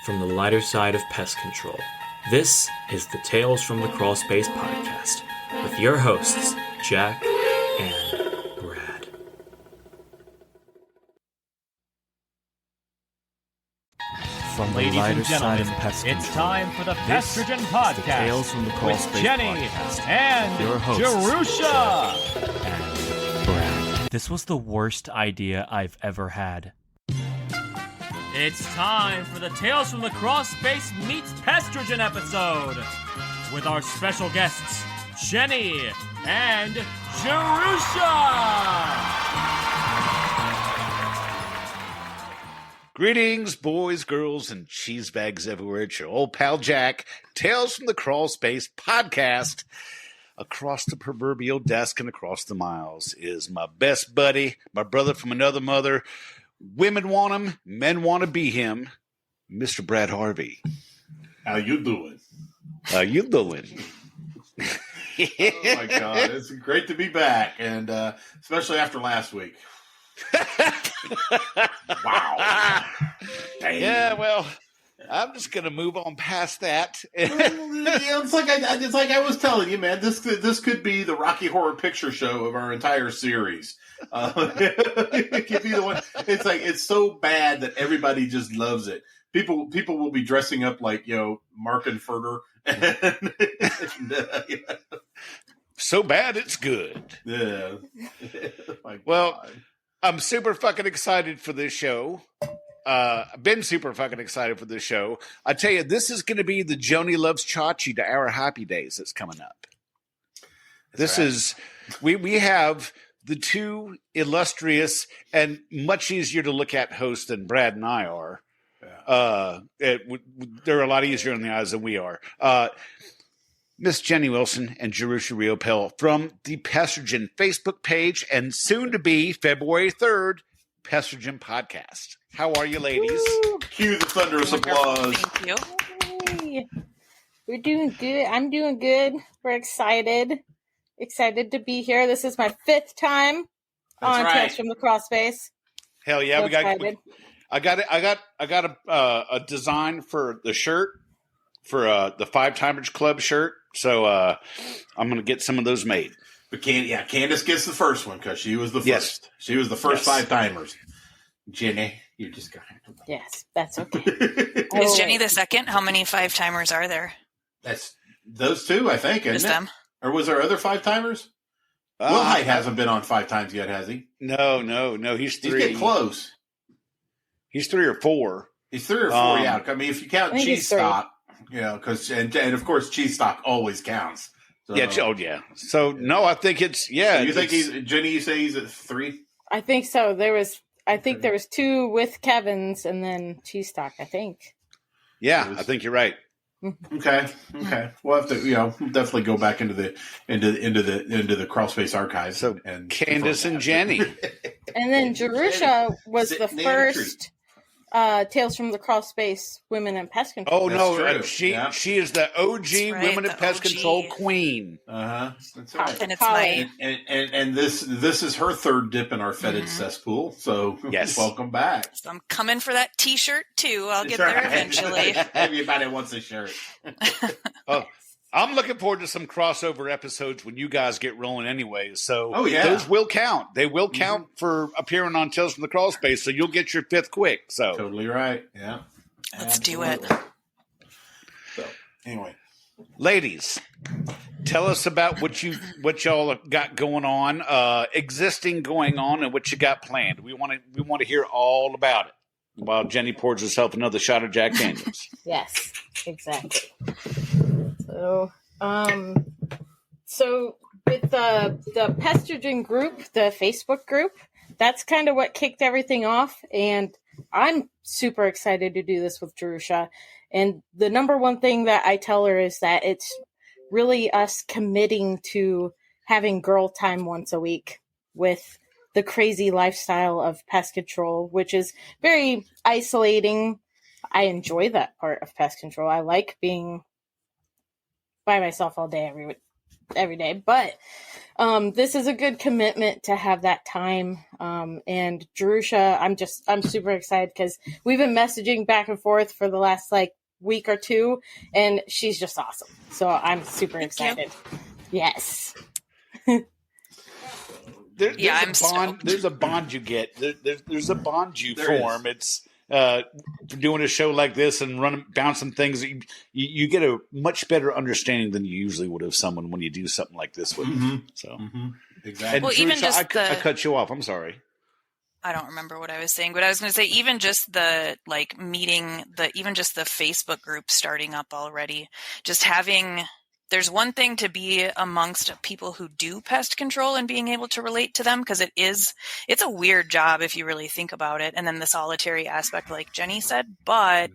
from the lighter side of pest control. This is the Tales from the Crawl Space podcast with your hosts, Jack and Brad. From the Ladies lighter and side of gentlemen, pest it's control. time for the This Pestrogen is podcast the Tales from the Crawl with Space Jenny podcast. and Your hosts, Jerusha. And Brad. This was the worst idea I've ever had. It's time for the Tales from the Crawl Space meets Pestrogen episode with our special guests, Jenny and Jerusha. Greetings, boys, girls, and cheese bags everywhere. It's your old pal Jack, Tales from the Crawl Space podcast. Across the proverbial desk and across the miles is my best buddy, my brother from another mother. Women want him, men want to be him, Mr. Brad Harvey. How you doing? How you doing? Oh, my God. It's great to be back, and especially after last week. Wow. Dang. Yeah, well, I'm just going to move on past that. It's like I was telling you, man. This could be the Rocky Horror Picture Show of our entire series. It could be the one. It's like it's so bad that everybody just loves it. People will be dressing up like Mark and Furter. So bad it's good. Yeah. Well, I'm super fucking excited for this show. I've been super fucking excited for this show. I tell you, this is going to be the Joni Loves Chachi to our Happy Days that's coming up. We have the two illustrious and much easier to look at hosts than Brad and I are. Yeah. They're a lot easier in the eyes than we are. Miss Jenny Wilson and Jerusha Riopel from the Pestrogen Facebook page and soon to be February 3rd, Pestrogen podcast. How are you, ladies? Woo! Cue the thunderous applause. Thank you. Hey, we're doing good. I'm doing good. We're excited. Excited to be here. This is my 5th time on Tales from the Crawl Space. Hell yeah, So excited. I got a design for the shirt for the Five Timers Club shirt. So I'm gonna get some of those made. But Candace gets the first one because she was the first. Yes. She was the first 5 timers. Jenny, you just got to. Yes, that's okay. Is Jenny the second? How many 5-timers are there? That's those two, I think, isn't Just it? them? Or was there other 5 timers? Will Height hasn't been on 5 times yet, has he? No. He's 3. He's getting close. He's 3 or 4. He's 3 or 4. Yeah, I mean, if you count I think cheese he's 3. stock, because and of course cheese stock always counts. So, Yeah. Oh yeah. So no, I think it's yeah. So you think it's- he's Jenny? You say he's at 3? I think so. I think there was 2 with Kevin's and then cheese stock. I think. Yeah, I think you're right. Okay. We'll have to, definitely go back into the Crawl Space archives. So and Candace and Jenny. And then Jerusha was the Sitting in a tree. first Tales from the Crawl Space Women in Pest Oh Control. no, That's true. she is the OG That's right, Women in the Pest OG. Control queen. That's right. And it's Holly. my And this is her 3rd dip in our fetid cesspool. So Yes. welcome back. so I'm coming for that T-shirt too. I'll get That's there right. eventually. Everybody wants a shirt. Oh, I'm looking forward to some crossover episodes when you guys get rolling anyway. So Oh, yeah. those will count. They will count for appearing on Tales from the Crawl Space. So you'll get your 5th quick. So Totally right. Yeah. Let's do it. Absolutely. So anyway, ladies, tell us about what y'all got going on, going on, and what you got planned. We want to hear all about it. While Jenny pours herself another shot of Jack Daniels. Yes, exactly. So with the Pestrogen group, the Facebook group, that's kind of what kicked everything off, and I'm super excited to do this with Jerusha. And the number one thing that I tell her is that it's really us committing to having girl time once a week with the crazy lifestyle of pest control, which is very isolating. I enjoy that part of pest control. I like being by myself all day, every day. But this is a good commitment to have that time. And Jerusha, I'm super excited because we've been messaging back and forth for the last week or two, and she's just awesome. So I'm super excited. Yes. There's I'm a bond. stoked. There's a bond you get. There's a bond you There form. is. It's for doing a show like this and bouncing things. You get a much better understanding than you usually would of someone when you do something like this with them. So Exactly. and Well, even Teresa, just I cut you off. I'm sorry. I don't remember what I was saying, but I was going to say even just the meeting, even just the Facebook group starting up already, just having. There's one thing to be amongst people who do pest control and being able to relate to them, because it's a weird job if you really think about it. And then the solitary aspect, like Jenny said, but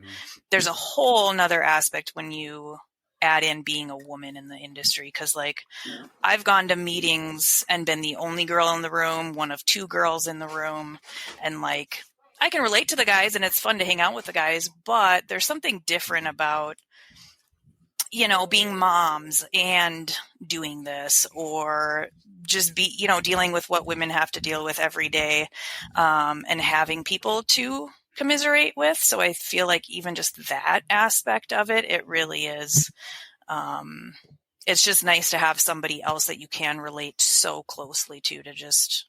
there's a whole nother aspect when you add in being a woman in the industry. Cause I've gone to meetings and been the only girl in the room, one of two girls in the room. And I can relate to the guys and it's fun to hang out with the guys, but there's something different about, being moms and doing this, or just dealing with what women have to deal with every day, and having people to commiserate with. So I feel like even just that aspect of it, it really is, it's just nice to have somebody else that you can relate so closely to just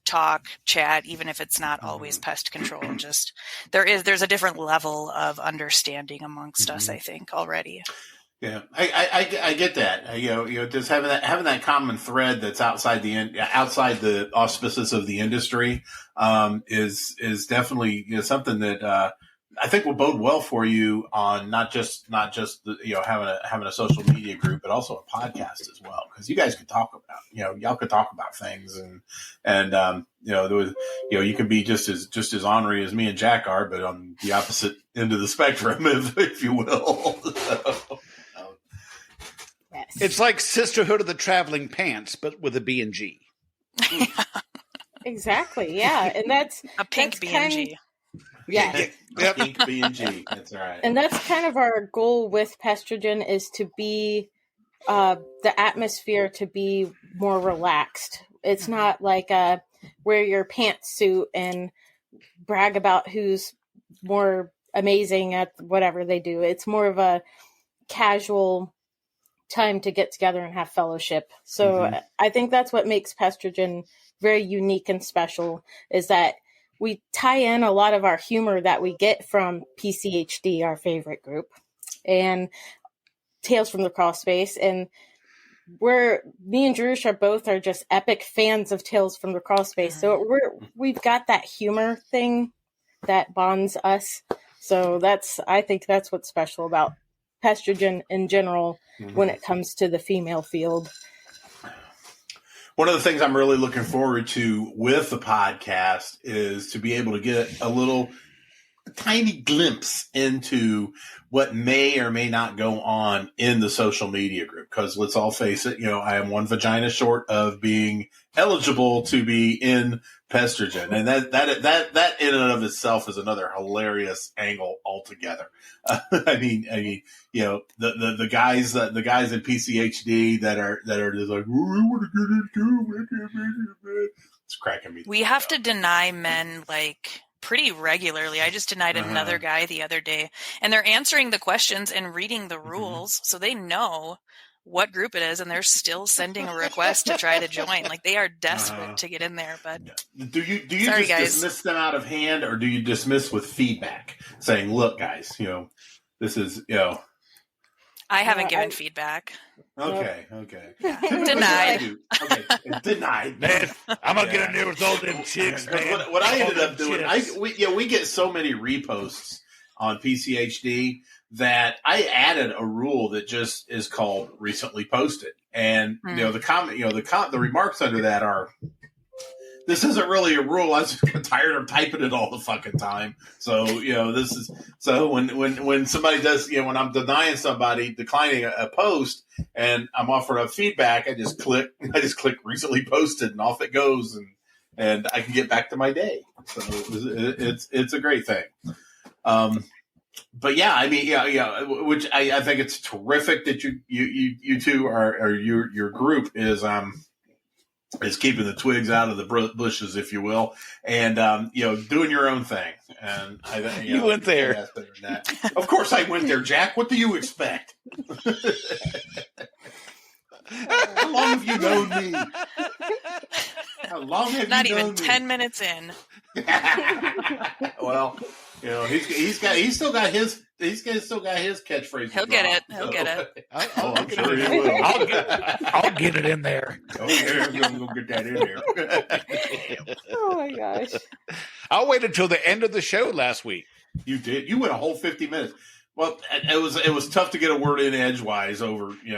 talk, chat, even if it's not always pest control. Just there's a different level of understanding amongst us, I think, already. Yeah, I get that. Just having that common thread that's outside the auspices of the industry is definitely something that I think will bode well for you on not just having a social media group, but also a podcast as well, because you guys could talk about y'all could talk about things and there was you could be just as ornery as me and Jack are, but on the opposite end of the spectrum, if you will. Yes. It's like Sisterhood of the Traveling Pants, but with a B&G. Exactly. Yeah, and that's A pink B&G. Yeah. Yep. Pink B&G. That's right. And that's kind of our goal with Pestrogen, is to be the atmosphere to be more relaxed. It's not like wear your pantsuit and brag about who's more amazing at whatever they do. It's more of a casual time to get together and have fellowship. So I think that's what makes Pestrogen very unique and special, is that we tie in a lot of our humor that we get from PCHD, our favorite group, and Tales from the Crawl Space. And me and Jerusha both are just epic fans of Tales from the Crawl Space. So we've got that humor thing that bonds us. So I think that's what's special about Pestrogen in general when it comes to the female field. One of the things I'm really looking forward to with the podcast is to be able to get a tiny glimpse into what may or may not go on in the social media group. Because let's all face it, I am one vagina short of being eligible to be in Pestrogen, and that in and of itself is another hilarious angle altogether. I mean, the guys in PCHD that are just like, oh, I want to get into it. It's cracking me. We have to deny men pretty regularly. I just denied another guy the other day, and they're answering the questions and reading the rules, so they know what group it is, and they're still sending a request to try to join. They are desperate to get in there. But do you Sorry, just guys. dismiss them out of hand, or do you dismiss with feedback, saying, "Look, guys, this is I haven't given feedback. Okay. Denied. Okay, denied. Man, I'm gonna get in there with all them chicks, man. What I ended All up them doing, chicks. we get so many reposts on PCHD that I added a rule that just is called recently posted, and the comment, the remarks under that are, this isn't really a rule. I was just tired of typing it all the fucking time. So, this is, so when somebody does, when I'm declining a post and I'm offering up feedback, I just click recently posted and off it goes, and I can get back to my day. So it's a great thing. But yeah, I mean, yeah. Which I think it's terrific that you two are your group is keeping the twigs out of the bushes, if you will, and doing your own thing. And I think You went there. Of course, I went there, Jack. What do you expect? How long have you known me? How long have Not you known even me? 10 minutes in. Well, he's still got his catchphrase. He'll get it. He'll get it. I'm sure he will. I'll get it in there. Oh yeah, I'm gonna get that in there. Oh my gosh. I'll wait until the end of the show last week. You did. You went a whole 50 minutes. Well, it was tough to get a word in edgewise over. You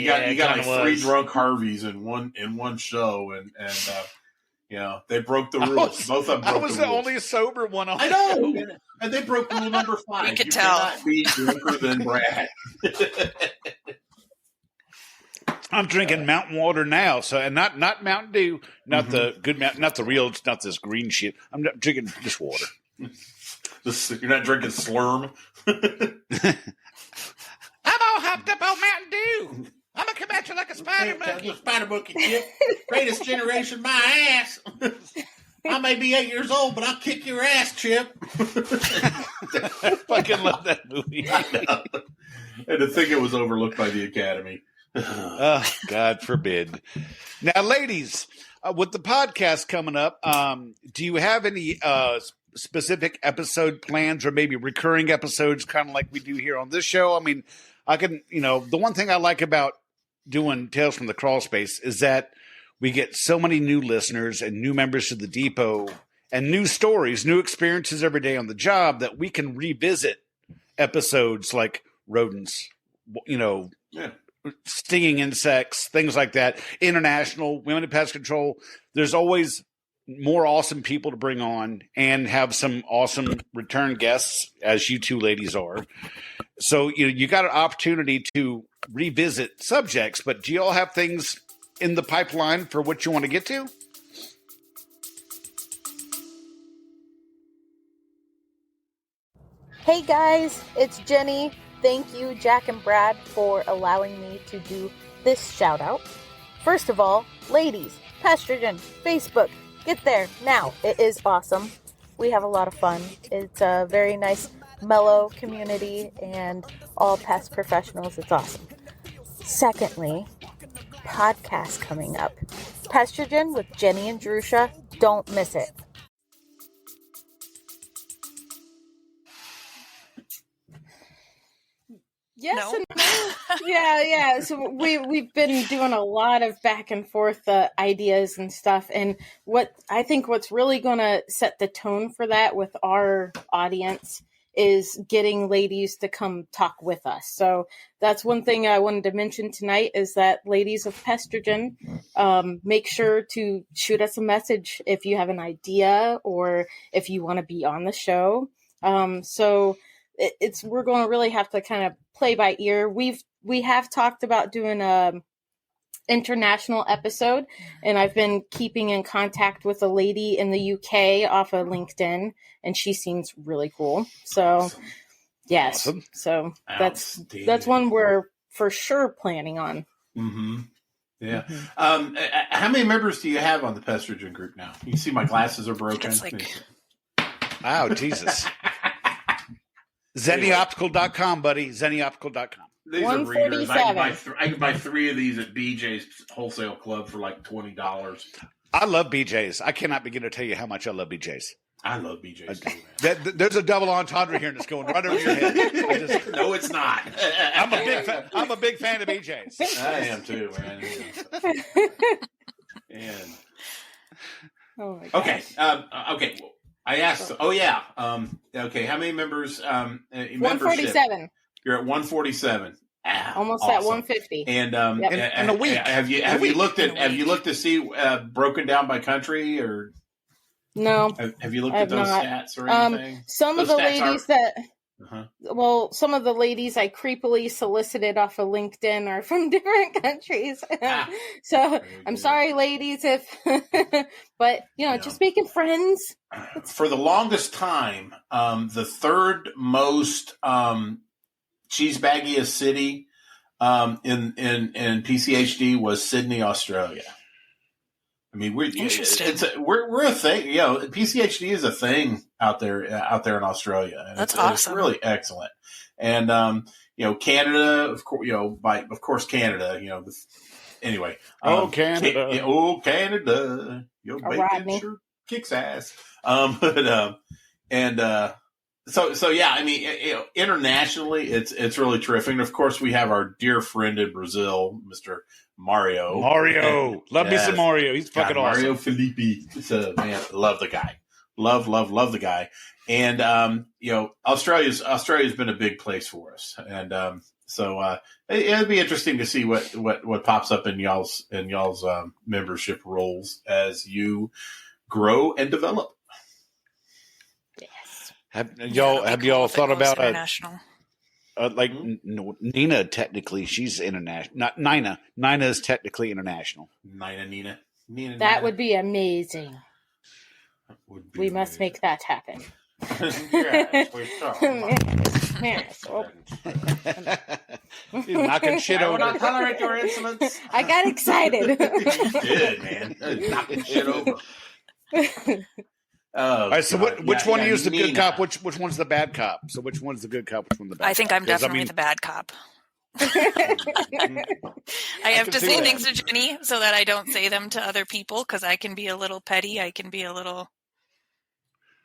got like three drunk Harveys in one show, and they broke the rules. Both of them broke the rules. I was the only sober one on I know. And they broke rule number 5. You could tell. Cannot be drunker than Brad. I'm drinking mountain water now, and not Mountain Dew, not the good mountain, not the real, not this green shit. I'm not drinking just water. You're not drinking Slurm. I'm all hopped up on Mountain Dew. I'm gonna come at you like a spider monkey. Spider monkey, Chip. Greatest generation, my ass. I may be 8 years old, but I'll kick your ass, Chip. I fucking love that movie. And to think it was overlooked by the Academy. Oh, God forbid. Now, ladies, with the podcast coming up, do you have any specific episode plans or maybe recurring episodes, kind of like we do here on this show? I mean, the one thing I like about doing Tales from the Crawl Space is that we get so many new listeners and new members to the depot and new stories, new experiences every day on the job that we can revisit episodes like rodents, stinging insects, things like that, international, women in pest control. There's always more awesome people to bring on and have some awesome return guests, as you two ladies are. So you got an opportunity to revisit subjects, but do you all have things in the pipeline for what you want to get to? Hey guys, it's Jenny. Thank you, Jack and Brad, for allowing me to do this shout out. First of all, ladies, Pestrogen, Facebook, get there now. It is awesome. We have a lot of fun. It's a very nice, mellow community and all pest professionals. It's awesome. Secondly, podcast coming up. Pestrogen with Jenny and Drusha. Don't miss it. Yes No. and no. Yeah. So we've been doing a lot of back and forth ideas and stuff, and what's really going to set the tone for that with our audience is getting ladies to come talk with us. So that's one thing I wanted to mention tonight is that ladies of Pestrogen, make sure to shoot us a message if you have an idea or if you want to be on the show. So we're going to really have to kind of play by ear. We have talked about doing a international episode, and I've been keeping in contact with a lady in the UK off of LinkedIn, and she seems really cool. So yes, awesome. So that's one we're for sure planning on. Mm-hmm. Yeah. Mm-hmm. How many members do you have on the Pestrogen group now? You see my glasses are broken. Wow, Jesus. ZennyOptical.com, buddy. ZennyOptical.com. These are readers. I can buy 3 of these at BJ's Wholesale Club for like $20. I love BJ's. I cannot begin to tell you how much I love BJ's. I love BJ's too, man. There's a double entendre here that's going right over your head. No, it's not. I'm a big fan of BJ's. I am too, man. And Oh my gosh. okay. Okay. I asked. Oh yeah. Okay. How many members? 147. You're at 147. Almost awesome. at 150. And Yep. in a week. Have you looked to see broken down by country or no? Have you looked at those not. stats or anything? Some of Those the stats ladies Well, some of the ladies I creepily solicited off of LinkedIn are from different countries. So I'm sorry, ladies, if, but, just making friends. For the longest time, the third most cheese baggiest city in PCHD was Sydney, Australia. I mean, we're a thing. PCHD is a thing out there in Australia. And That's awesome. It's really excellent. And Canada, of course, Canada. Anyway. Canada. Canada. Your bacon sure kicks ass. So yeah, I mean, internationally, it's really terrific. And of course, we have our dear friend in Brazil, Mr. Mario. Love me some Mario. He's fucking awesome. Mario Felipe. So, man, love the guy. Love the guy. And Australia's been a big place for us. And so it'd be interesting to see what pops up in y'all's membership roles as you grow and develop. Have y'all thought about international? Nina? Technically, she's international. Not Nina. Nina is technically international. Nina. That would be amazing. We must make that happen. Yes, She's knocking shit over. I will not tolerate your insolence. I got excited. You did, man. Knocking shit over. All right, so which one of you is the good cop? Which one's the bad cop? So which one's the good cop? Which one's the bad cop? I think I'm definitely the bad cop. I have to say things to Jenny so that I don't say them to other people because I can be a little petty. I can be a little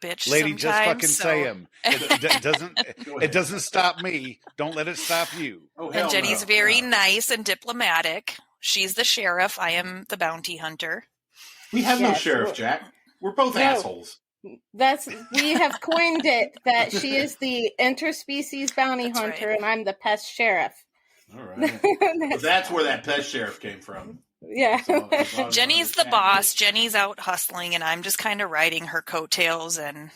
bitch. Lady, just fucking so. say them. It doesn't stop me. Don't let it stop you. And Jenny's very nice and diplomatic. She's the sheriff. I am the bounty hunter. We have no sheriff, Jack. We're both assholes. We have coined it that she is the interspecies bounty hunter and I'm the pest sheriff. All right. That's where that pest sheriff came from. Yeah. Jenny's the boss. Jenny's out hustling and I'm just kind of riding her coattails and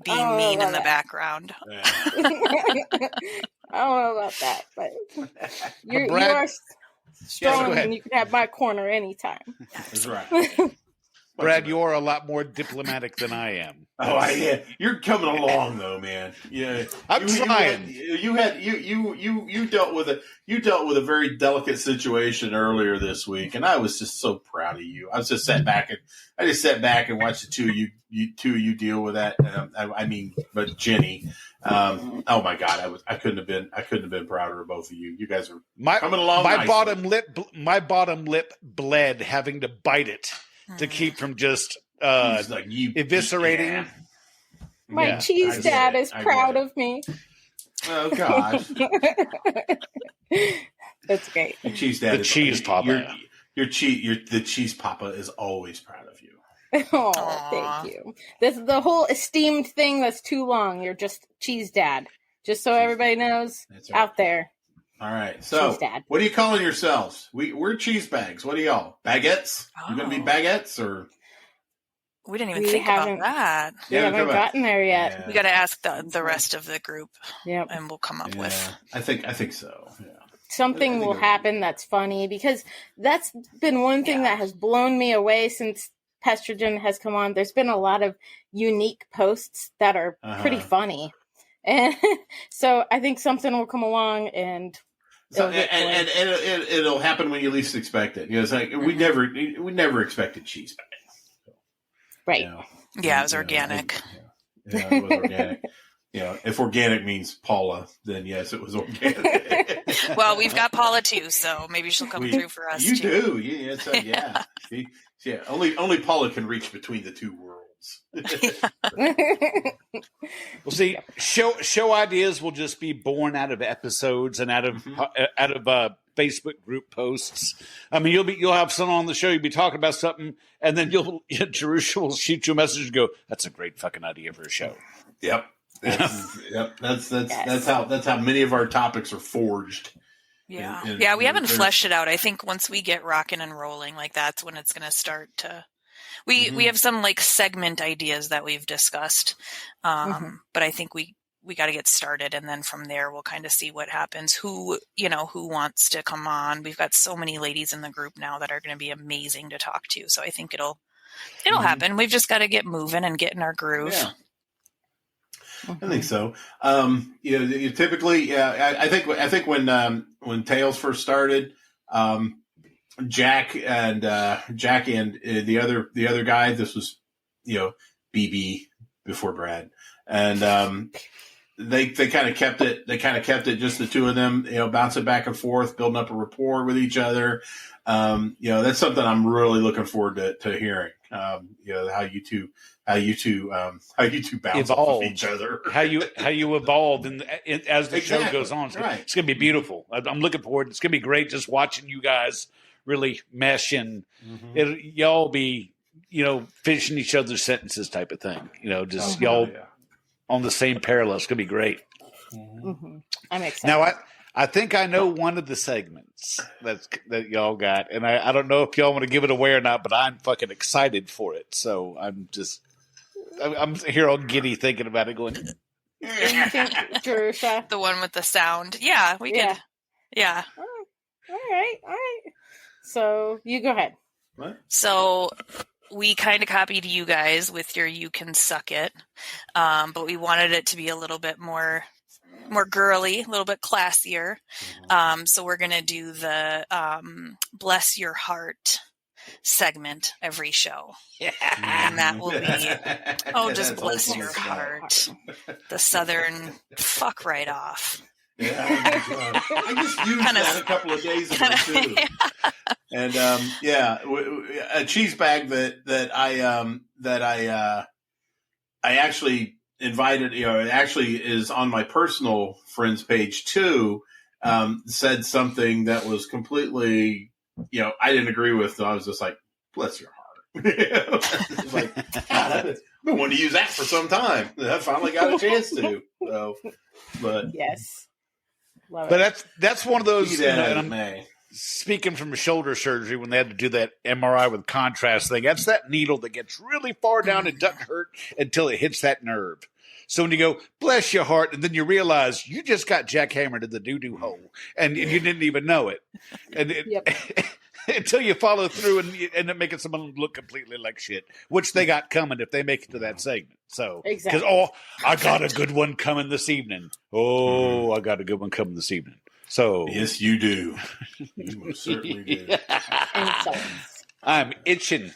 being mean in the background. Yeah. I don't know about that, but you are strong and you can have my corner anytime. That's right. Brad, you're a lot more diplomatic than I am. Oh, yeah. You're coming along though, man. Yeah, I'm trying. You dealt with a very delicate situation earlier this week, and I was just so proud of you. I just sat back and watched the two of you deal with that. But Jenny, oh my God, I couldn't have been prouder of both of you. You guys are coming along. My bottom lip bled having to bite it. To keep from just eviscerating. Yeah. My cheese dad is proud of me. Oh, gosh. That's great. The cheese dad. The cheese papa. The cheese papa is always proud of you. Oh, thank you. The whole esteemed thing that's too long. You're just cheese dad. Just so everybody knows out there. All right. So, what are you calling yourselves? We're cheese bags. What are y'all? Baguettes? You going to be baguettes or? We didn't even think about that. We haven't gotten there yet. Yeah. We got to ask the rest of the group. Yep. And we'll come up with. I think so. Yeah. Something will happen that's funny because that's been one thing that has blown me away since Pestrogen has come on. There's been a lot of unique posts that are pretty funny. And so I think something will come along and it'll happen when you least expect it. It's like we never expected cheese bags. Right. Yeah, it was organic. It was organic. If organic means Paula, then yes, it was organic. Well, we've got Paula too, so maybe she'll come through for us. You do, yeah. Yeah. Only Paula can reach between the two worlds. Well, see, show ideas will just be born out of episodes and out of Facebook group posts. I mean, you'll have someone on the show, you'll be talking about something, and then Jerusha will shoot you a message and go, "That's a great fucking idea for a show." Yep. That's how many of our topics are forged. Yeah. We haven't fleshed it out. I think once we get rocking and rolling, like that's when it's going to start to. We have some like segment ideas that we've discussed, but I think we we got to get started, and then from there we'll kind of see what happens. Who wants to come on? We've got so many ladies in the group now that are going to be amazing to talk to. So I think it'll happen. We've just got to get moving and get in our groove. Yeah. I think so. You typically, I think when Tales first started, Jack and the other guy, this was, BB before Brad, and they kind of kept it. They kind of kept it just the two of them, bouncing back and forth, building up a rapport with each other. That's something I'm really looking forward to hearing. How you two bounce off of each other. how you evolve as the show goes on. Right. It's going to be beautiful. I'm looking forward. It's going to be great just watching you guys really mesh and y'all be, finishing each other's sentences type of thing. Y'all on the same parallel. It's going to be great. I'm excited. Now, I think I know one of the segments that y'all got, and I don't know if y'all want to give it away or not, but I'm fucking excited for it. So I'm here all giddy thinking about it going. Jerusha? The one with the sound. Yeah, we could. Yeah. All right. So you go ahead. What? So we kind of copied you guys with your "You Can Suck It," but we wanted it to be a little bit more girly, a little bit classier. So we're going to do the Bless Your Heart segment every show. Yeah. And that will be, just bless your heart. The Southern fuck right off. Yeah, I just used that a couple of days ago too. And a cheese bag that I actually invited, it actually is on my personal friends page too, said something that was completely, I didn't agree with. So I was just like, bless your heart. It's like, God, I've been wanting to use that for some time. I finally got a chance to. So, but yes. Love it. But that's one of those, and I'm May. speaking from shoulder surgery when they had to do that MRI with contrast thing. That's that needle that gets really far down and doesn't hurt until it hits that nerve. So when you go, bless your heart, and then you realize you just got jackhammered in the doo-doo hole, and you didn't even know it. And until you follow through and you end up making someone look completely like shit, which they got coming if they make it to that segment. So, exactly. Because, I got a good one coming this evening. I got a good one coming this evening. So yes, you do. You most certainly do. Insults. I'm itching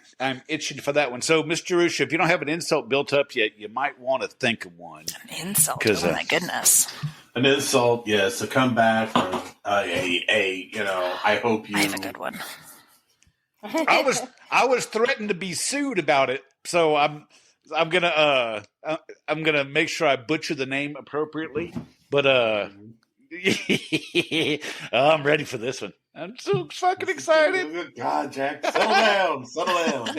for that one. So, Miss Jerusha, if you don't have an insult built up yet, you might want to think of one. An insult? Oh, my goodness. An insult, yes. A comeback. Or, I hope you. I have a good one. I was threatened to be sued about it, so I'm gonna make sure I butcher the name appropriately. But I'm ready for this one. I'm so fucking excited. God, Jack, settle down.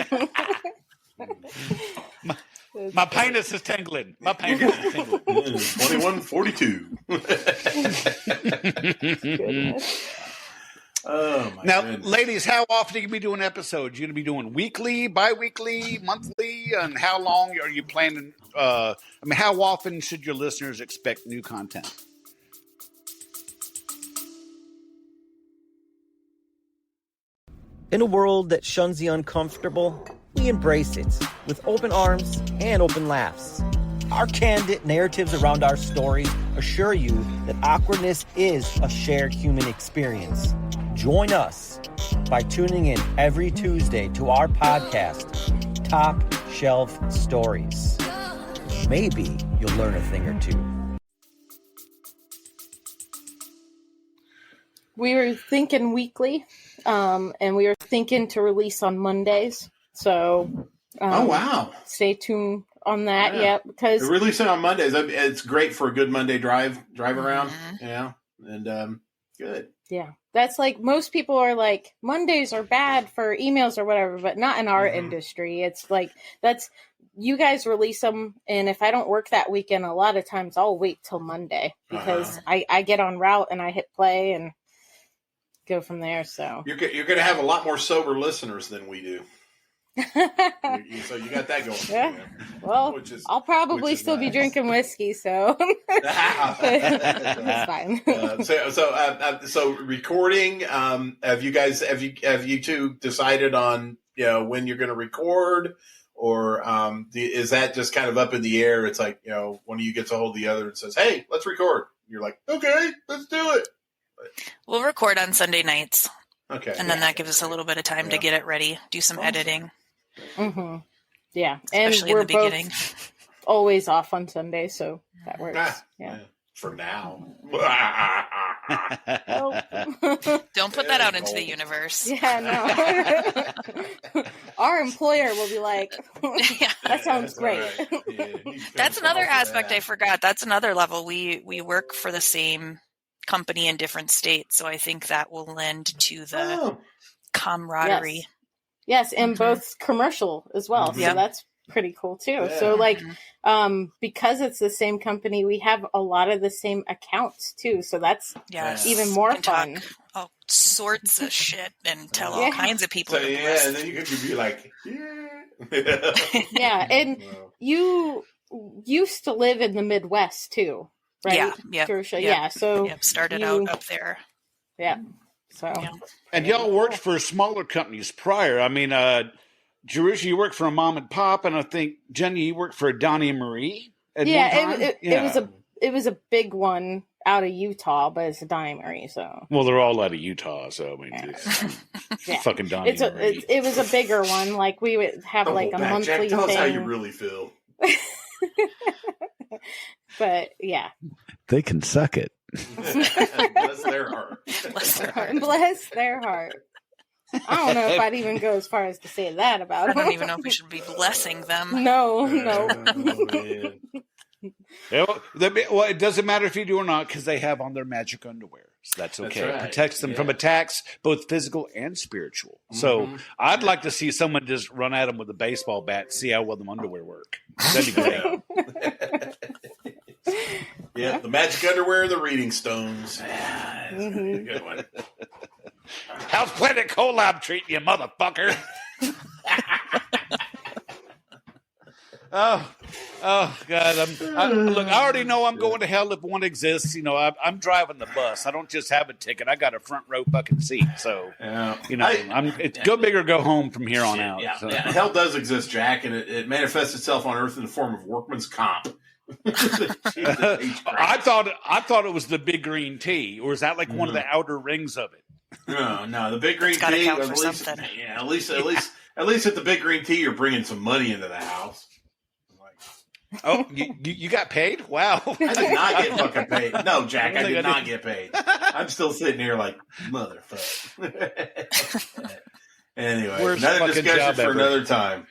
My penis is tingling. 2142. Goodness. Oh my now, goodness. ladies, how often are you going to be doing episodes? You're going to be doing weekly, bi-weekly, monthly, and how long are you planning? How often should your listeners expect new content? In a world that shuns the uncomfortable, we embrace it with open arms and open laughs. Our candid narratives around our stories assure you that awkwardness is a shared human experience. Join us by tuning in every Tuesday to our podcast, Top Shelf Stories. Maybe you'll learn a thing or two. We were thinking weekly, and we were thinking to release on Mondays. So, oh wow! Stay tuned on that. Yeah. Because we're releasing on Mondays. It's great for a good Monday drive around. And good. Yeah, that's like most people are like Mondays are bad for emails or whatever, but not in our industry. It's like you guys release them, and if I don't work that weekend, a lot of times I'll wait till Monday because I get on route and I hit play and go from there. So you're going to have a lot more sober listeners than we do. So you got that going. Yeah. Well, I'll probably still be drinking whiskey, so it's fine. So recording. Have you two decided on when you're going to record, or is that just kind of up in the air? It's like one of you gets a hold of the other and says, "Hey, let's record." You're like, "Okay, let's do it." We'll record on Sunday nights. Okay. And then that gives us a little bit of time to get it ready, do some editing. Mm-hmm. Yeah. Especially and we're in the beginning. both always off on Sunday, so that works. Yeah. For now. Don't put that out into the universe. Yeah, no. Our employer will be like, that sounds great. That's another aspect I forgot. That's another level. We work for the same company in different states, so I think that will lend to the camaraderie. Yes, and both commercial as well. Mm-hmm. So that's pretty cool too. Yeah. So because it's the same company, we have a lot of the same accounts too. So that's even more fun. All sorts of shit and tell all kinds of people. So, and then you could be like, yeah, and you used to live in the Midwest too, right? Yeah. Yeah. So started out up there. Yeah. So and y'all worked for smaller companies prior. I mean, Jerusha, you worked for a mom and pop, and I think Jenny, you worked for Donnie and Marie. It was a big one out of Utah, but it's a Donnie Marie. So they're all out of Utah. So I mean, fucking Donnie and Marie. It was a bigger one. Like we would have a monthly Jack, tell thing. us how you really feel. But yeah, they can suck it. Bless their heart. Bless their heart. I don't know if I'd even go as far as to say that about them. I don't even know if we should be blessing them. No. Well, it doesn't matter if you do or not because they have on their magic underwear. So that's okay. That's right. It protects them from attacks, both physical and spiritual. So I'd like to see someone just run at them with a baseball bat, see how well them underwear work. That'd be great. Yeah, the magic underwear, the reading stones. Good one. How's Planet Collab treating you, motherfucker? Oh, God! Look, I already know I'm going to hell if one exists. I'm driving the bus. I don't just have a ticket. I got a front row fucking seat. So, it's go big or go home from here on out. Yeah, so. Hell does exist, Jack, and it manifests itself on Earth in the form of workman's comp. I thought it was the big green tea, or is that like one of the outer rings of it? No, the big green tea. At least at the big green tea, you're bringing some money into the house. Oh, you got paid? Wow. I did not get fucking paid. No, Jack, I did not get paid. I'm still sitting here like, motherfucker. Anyway, another discussion for another time.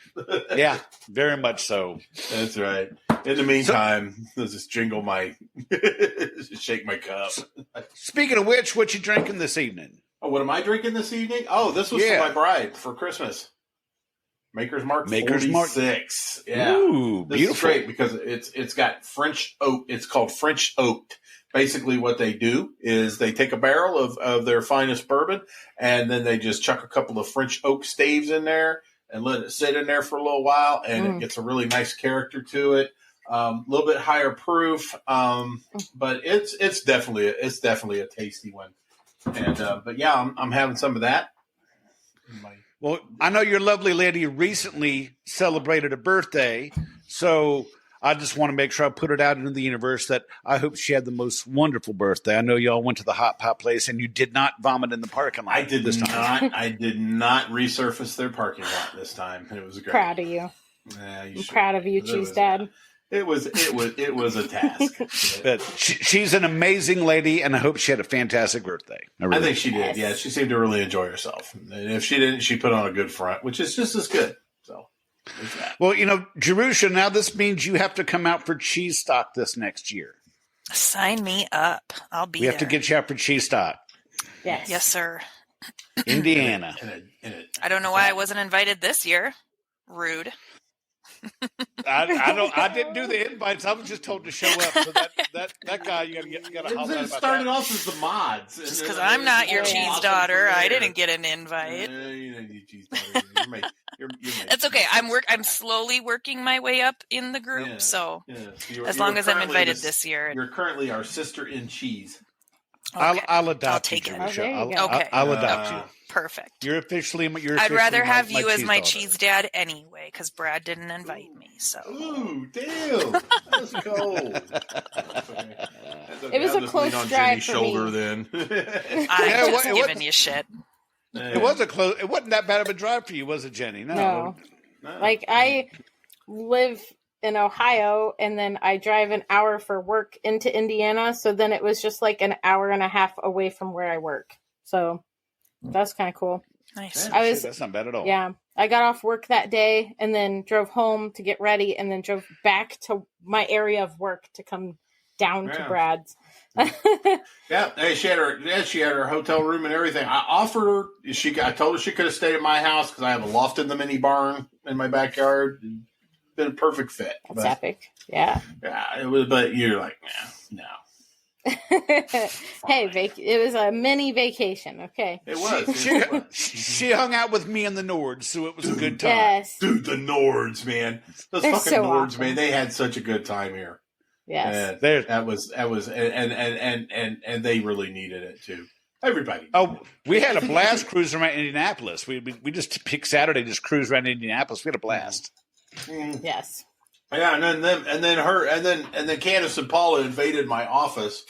Yeah, very much so. That's right. In the meantime, let's just jingle my, shake my cup. Speaking of which, what you drinking this evening? Oh, what am I drinking this evening? Oh, this was for my bride for Christmas. Maker's Mark 46. Yeah. Ooh, this beautiful. is great because it's got French oak. It's called French oaked. Basically what they do is they take a barrel of their finest bourbon and then they just chuck a couple of French oak staves in there and let it sit in there for a little while and it gets a really nice character to it. A little bit higher proof. But it's definitely a tasty one. And but yeah, I'm having some of that. Well, I know your lovely lady recently celebrated a birthday, so I just want to make sure I put it out into the universe that I hope she had the most wonderful birthday. I know y'all went to the hot pot place and you did not vomit in the parking lot. I did not resurface their parking lot this time. It was great. Proud of you. I'm proud of you, Cheese Dad. It was a task. But she's an amazing lady, and I hope she had a fantastic birthday. I think she did. Yeah, she seemed to really enjoy herself. And if she didn't, she put on a good front, which is just as good. So, well, Jerusha, now this means you have to come out for cheese stock this next year. Sign me up. I'll be there. We have to get you out for cheese stock. Yes, sir. Indiana. I don't know why I wasn't invited this year. Rude. I didn't do the invites. I was just told to show up. So that guy, you got to holler about. It started off as the mods. Just because I'm not your cheese daughter, I didn't get an invite. You're That's okay. I'm slowly working my way up in the group. Yeah. So So as long as I'm invited this year, you're currently our sister in cheese. okay. I'll adopt I'll take you, it. Jerusha. Oh, there you I'll, go. Okay. I'll adopt you. Perfect. You're officially. I'd rather have you as my daughter. cheese dad anyway, because Brad didn't invite me. So Ooh, damn! That's cold. It was a close drive for shoulder me. Then. I'm just giving you shit. It wasn't close. It wasn't that bad of a drive for you, was it, Jenny? No. Like, I live in Ohio, and then I drive an hour for work into Indiana, so then it was just like an hour and a half away from where I work. So that's kind of cool. Nice. Yeah, that's not bad at all. Yeah. I got off work that day and then drove home to get ready and then drove back to my area of work to come down to Brad's. Yeah, hey, she had her hotel room and everything. I offered her. I told her she could have stayed at my house because I have a loft in the mini barn in my backyard. Been a perfect fit. That's epic. Yeah. Yeah, it was. But you're like, no. Hey, it was a mini vacation. Okay. It was. She hung out with me in the Nords, so it was a good time. Yes. Dude, the Nords, man. Those They're fucking so Nords, awesome. man. They had such a good time here. Yes. That was, and they really needed it too. Everybody. Oh, we had a blast cruising around Indianapolis. We just picked Saturday, just cruise around Indianapolis. We had a blast. Yes. Yeah, and then Candace and Paula invaded my office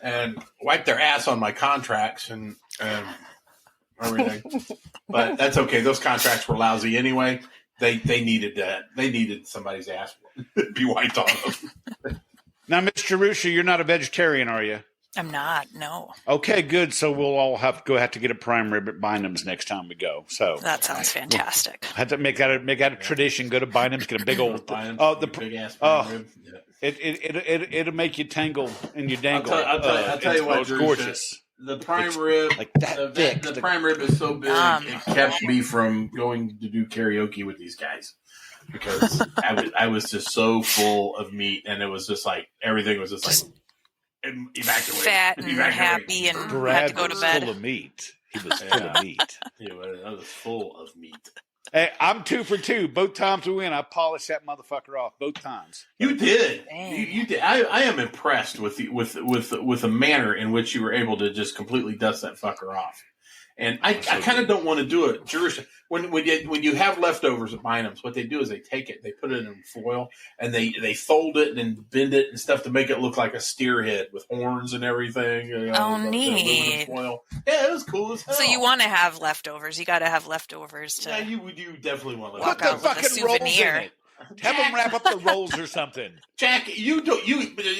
and wiped their ass on my contracts and everything. But that's okay. Those contracts were lousy anyway. They needed that. They needed somebody's ass to be wiped on them. Now, Miss Jerusha, you're not a vegetarian, are you? I'm not. No. Okay, good. So we'll all have to get a prime rib at Bynum's next time we go. So That sounds fantastic. I have to make that a tradition. Go to Bynum's, get a big old big ass prime rib. Yeah. It'll make you tangle and you dangle. I'll tell you what, it's Drew, gorgeous. The prime rib, like that thick. The prime rib is so big, it kept me from going to do karaoke with these guys because I was just so full of meat, and it was just like everything was just like evacuated, fat and happy, and had to go to bed. Full of meat. He was full of meat. I was full of meat. Hey, I'm 2 for 2. Both times we win, I polished that motherfucker off. Both times. You did. You did. I am impressed with the manner in which you were able to just completely dust that fucker off. And I kind of don't want to do it. Jerusalem, when you have leftovers at Bynum's, what they do is they take it, they put it in foil, and they fold it and bend it and stuff to make it look like a steer head with horns and everything. Neat. Foil. Yeah, it was cool as hell. So you want to have leftovers. You got to have leftovers to. Yeah, you definitely want to walk Put the out with a fucking rolls in souvenir. it. Have them wrap up the rolls or something. Jack, you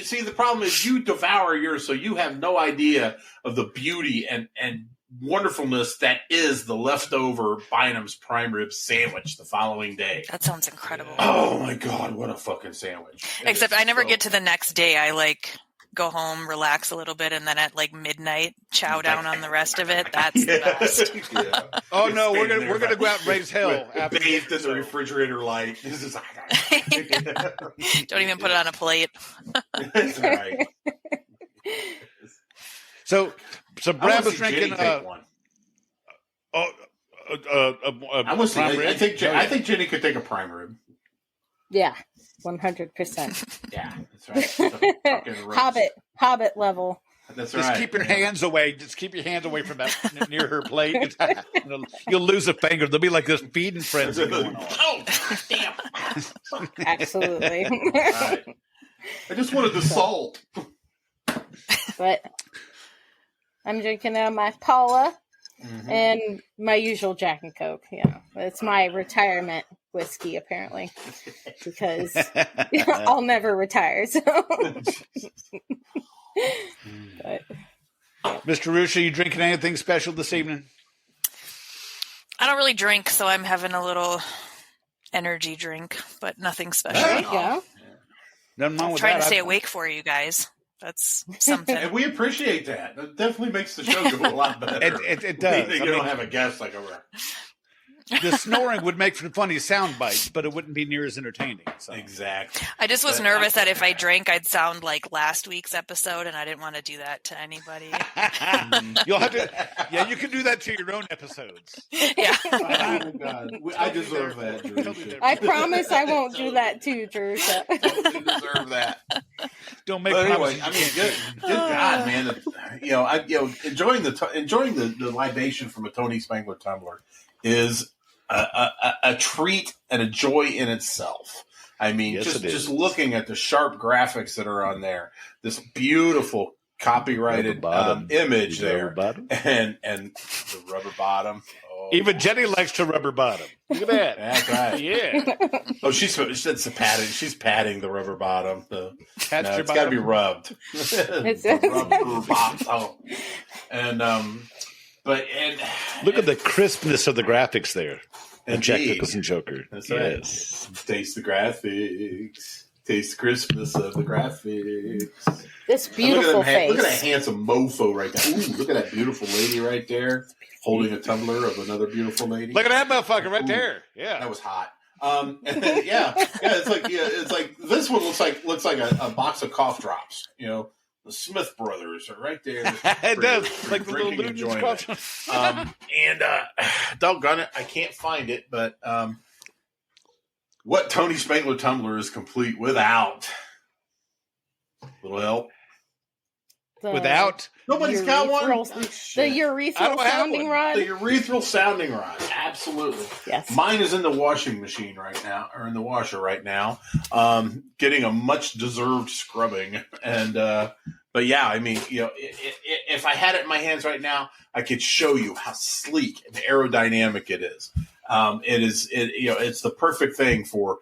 see the problem is you devour yours, so you have no idea of the beauty and wonderfulness that is the leftover Bynum's prime rib sandwich the following day. That sounds incredible. Oh my god, what a fucking sandwich! Except I never get to the next day. I go home, relax a little bit, and then at midnight, chow down on the rest of it. That's the best. Yeah. Oh no, we're gonna go out and raise hell. Bathed in the refrigerator light. This is Don't even put it on a plate. That's right. So Brad was drinking. I think Jenny could take a prime rib. Yeah, 100%. Yeah, that's right. Hobbit level. That's Just right. keep your hands away. Just keep your hands away from that near her plate. You'll lose a finger. There'll be like this feeding frenzy going on. Oh, damn! Absolutely. Right. I just wanted the salt. But I'm drinking my Paula and my usual Jack and Coke. It's my retirement whiskey, apparently, because I'll never retire. So, but Mr. Rusha, you drinking anything special this evening? I don't really drink, so I'm having a little energy drink, but nothing special. there you go. Nothing wrong I'm with trying that. to stay awake for you guys. That's something. And we appreciate that. It definitely makes the show go a lot better. It does. You don't have a guest like over. The snoring would make for funny sound bites, but it wouldn't be near as entertaining. So. Exactly. I just was nervous that if I drank, I'd sound like last week's episode, and I didn't want to do that to anybody. You'll have to. Yeah, you can do that to your own episodes. Yeah. Oh, God. I deserve that, Jerusha. I promise I won't do that too, Jerusha. Totally deserve that. Don't make. But anyway, promises you I mean, can't good God, man! Enjoying the libation from a Tony Spangler tumbler is a treat and a joy in itself. I mean, Yes, just looking at the sharp graphics that are on there, this beautiful copyrighted image there, and the rubber bottom. Oh. Even Jenny likes to rubber bottom. Look at that. That's right. Yeah. Oh, she's padding. She's padding the rubber bottom. It's got to be rubbed. Rubber bottom. And look at the crispness of the graphics there. And Jack Indeed. Nicholson Joker. That's right. Yes. Taste the graphics. Taste the crispness of the graphics. This beautiful face. Look at that handsome mofo right there. Ooh, look at that beautiful lady right there, holding a tumbler of another beautiful lady. Look at that motherfucker right there. Yeah, that was hot. And then, it's like this one looks like a box of cough drops. You know, the Smith brothers are right there. It does, like the little enjoyment. cough. Doggone it, I can't find it. But what Tony Spangler tumbler is complete without? Little help. Without? Nobody's got one. The urethral sounding rod. The urethral sounding rod. Absolutely. Yes. Mine is in the washing machine right now, or in the washer right now, getting a much deserved scrubbing. And but yeah, I mean, if I had it in my hands right now, I could show you how sleek and aerodynamic it is. It's the perfect thing for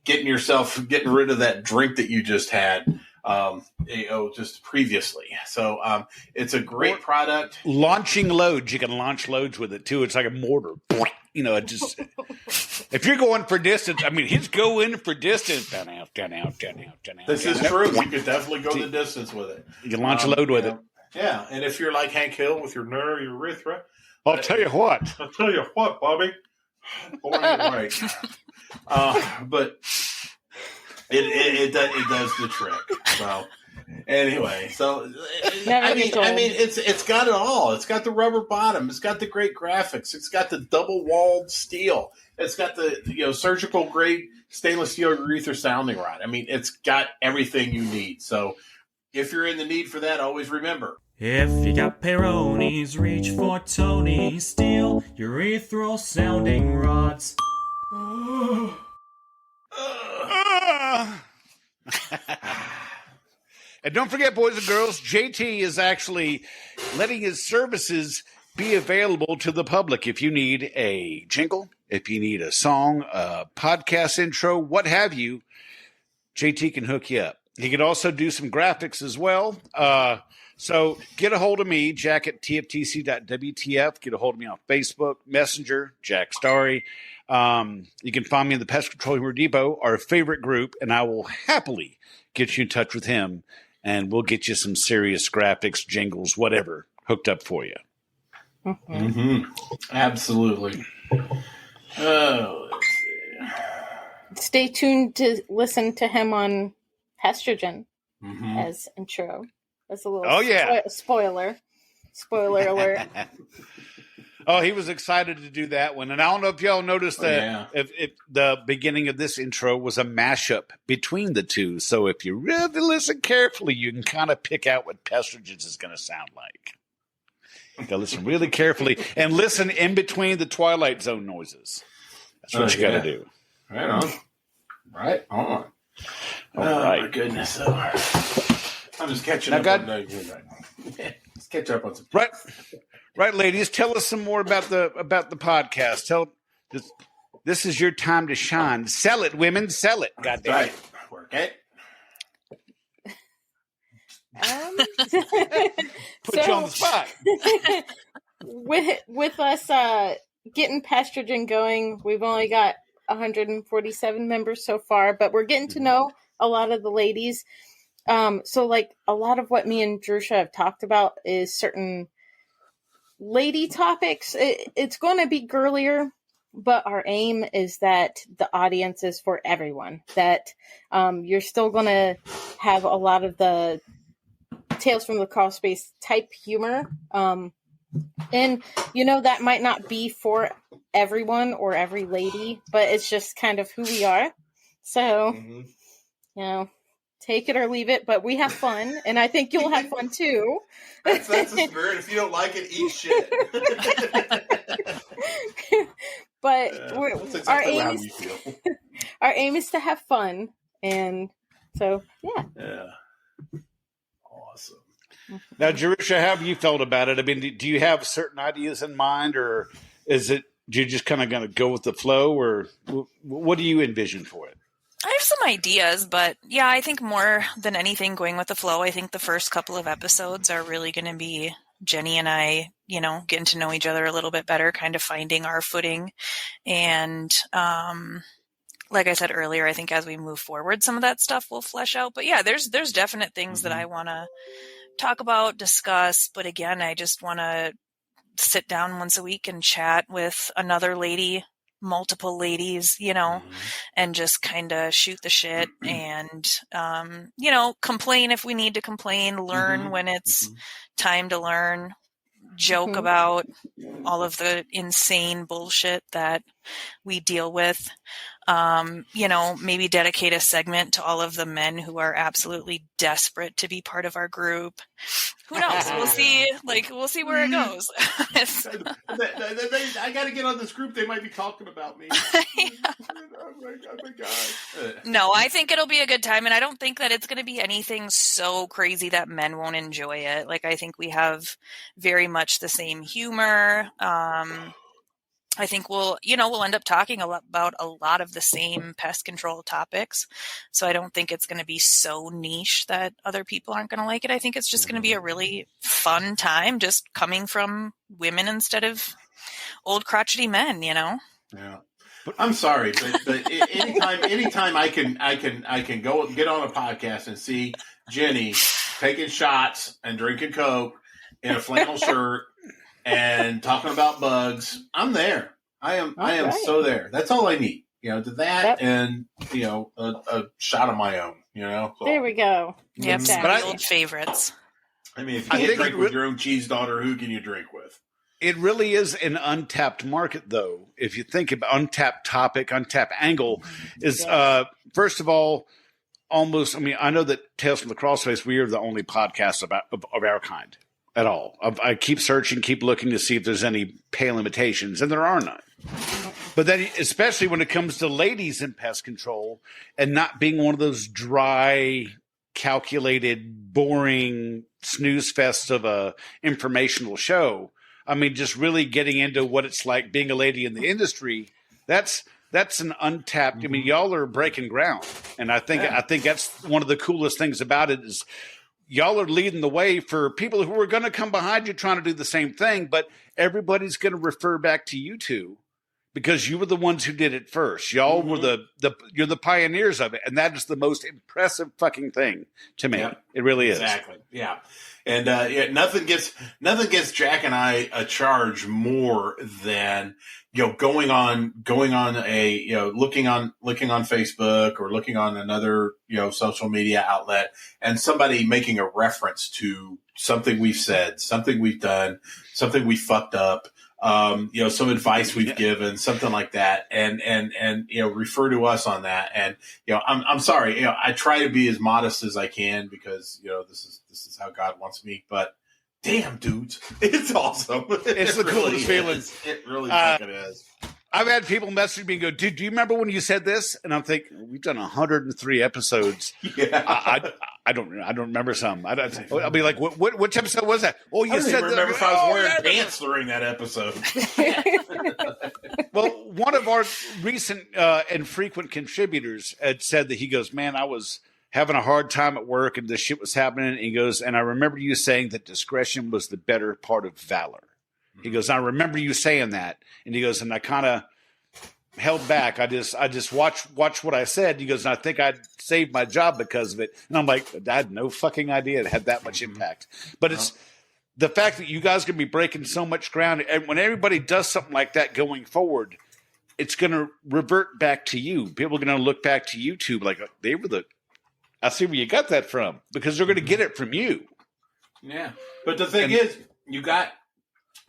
getting rid of that drink that you just had. Just previously. So it's a great product. Launching loads. You can launch loads with it too. It's like a mortar. It just if you're going for distance, I mean, he's going for distance. Down out. This is true. You could definitely go the distance with it. You can launch a load with it. Yeah, and if you're like Hank Hill with your urethra, I'll tell you what, Bobby. Boy, you're right. But it does the trick. So anyway, it's got it all. It's got the rubber bottom. It's got the great graphics. It's got the double walled steel. It's got the surgical grade stainless steel urethra sounding rod. I mean, it's got everything you need. So if you're in the need for that, always remember. If you got Peronis, reach for Tony Steel urethral sounding rods. And don't forget, boys and girls, JT is actually letting his services be available to the public. If you need a jingle, if you need a song, a podcast intro, what have you, JT can hook you up. He can also do some graphics as well. So get a hold of me, Jack at TFTC.WTF. Get a hold of me on Facebook, Messenger, Jack Starry. You can find me in the Pest Control Humor Depot, our favorite group, and I will happily get you in touch with him, and we'll get you some serious graphics, jingles, whatever, hooked up for you. Mm-hmm. Absolutely. Oh, let's see. Stay tuned to listen to him on Pestrogen as intro. As a little spoiler. Spoiler alert. Oh, he was excited to do that one. And I don't know if y'all noticed that if the beginning of this intro was a mashup between the two. So if you really listen carefully, you can kind of pick out what Pestrogen is going to sound like. You got to listen really carefully and listen in between the Twilight Zone noises. That's what you got to do. Right on. Right on. My goodness. I'm just catching up. Let's catch up on some. Right, ladies. Tell us some more about the podcast. This is your time to shine. Sell it, women. Sell it. Goddamn. Right. Work it. Put you on the spot. With us getting Pestrogen going, we've only got 147 members so far, but we're getting to know a lot of the ladies. So like a lot of what me and Drusha have talked about is certain lady topics, it's going to be girlier, but our aim is that the audience is for everyone. That you're still going to have a lot of the Tales from the Crawl Space type humor. And, that might not be for everyone or every lady, but it's just kind of who we are. So, take it or leave it, but we have fun, and I think you'll have fun too. That's the spirit. If you don't like it, eat shit. But that's exactly how you feel. Our aim is to have fun, and so, yeah. Awesome. Now, Jerusha, how have you felt about it? I mean, do you have certain ideas in mind, or is it you're just kind of going to go with the flow, or what do you envision for it? I have some ideas, but yeah, I think more than anything going with the flow. I think the first couple of episodes are really going to be Jenny and I, getting to know each other a little bit better, kind of finding our footing. And like I said earlier, I think as we move forward, some of that stuff will flesh out. But yeah, there's definite things that I want to talk about, discuss. But again, I just want to sit down once a week and chat with another lady, multiple ladies, and just kind of shoot the shit and, complain if we need to complain, learn when it's time to learn, joke about all of the insane bullshit that we deal with. Maybe dedicate a segment to all of the men who are absolutely desperate to be part of our group. Who knows? We'll see. We'll see where it goes. I got to get on this group. They might be talking about me. Oh my God. No, I think it'll be a good time, and I don't think that it's going to be anything so crazy that men won't enjoy it. I think we have very much the same humor. I think we'll end up talking about a lot of the same pest control topics. So I don't think it's going to be so niche that other people aren't going to like it. I think it's just going to be a really fun time, just coming from women instead of old crotchety men, Yeah. I'm sorry, but anytime I can go get on a podcast and see Jenny taking shots and drinking Coke in a flannel shirt and talking about bugs, I'm there. I am right. So there. That's all I need. To that and a shot of my own. So. There we go. Yep, but old favorites. I mean, if you can't drink with your own cheese daughter, who can you drink with? It really is an untapped market, though. If you think about untapped topic, untapped angle, is first of all, almost. I mean, I know that Tales from the Crawl Space, we are the only podcast of our kind at all. I keep searching, keep looking to see if there's any pale imitations, and there are none. But then, especially when it comes to ladies in pest control, and not being one of those dry, calculated, boring snooze fests of a informational show. I mean, just really getting into what it's like being a lady in the industry. That's an untapped. I mean, y'all are breaking ground, and I think that's one of the coolest things about it is y'all are leading the way for people who are going to come behind you trying to do the same thing. But everybody's going to refer back to you two because you were the ones who did it first. Y'all were you're the pioneers of it, and that is the most impressive fucking thing to me. Yep. It really is. Exactly. Yeah. And nothing gets Jack and I a charge more than going on a looking on Facebook or looking on another social media outlet and somebody making a reference to something we've said, something we've done, something we fucked up, some advice we've given, something like that, and refer to us on that. And I'm sorry, I try to be as modest as I can because this is how God wants me. But damn, dudes, it's awesome. It's the coolest feeling. It really fucking is. I've had people message me and go, "Do you remember when you said this?" And I'm thinking, we've done 103 episodes. Yeah. I don't remember some. I'll be like, which episode was that? Oh, you said that. Remember if I was wearing pants during that episode. Well, one of our recent and frequent contributors had said that he goes, "Man, I was having a hard time at work and this shit was happening." And he goes, "And I remember you saying that discretion was the better part of valor." He goes, "I remember you saying that." And he goes, "And I kind of held back. I just watch what I said." He goes, "And I think I'd saved my job because of it." And I'm like, I had no fucking idea it had that much impact. But the fact that you guys are going to be breaking so much ground, and when everybody does something like that going forward, it's going to revert back to you. People are going to look back to YouTube like they were I see where you got that from, because they're going to get it from you. Yeah, but the thing is, you got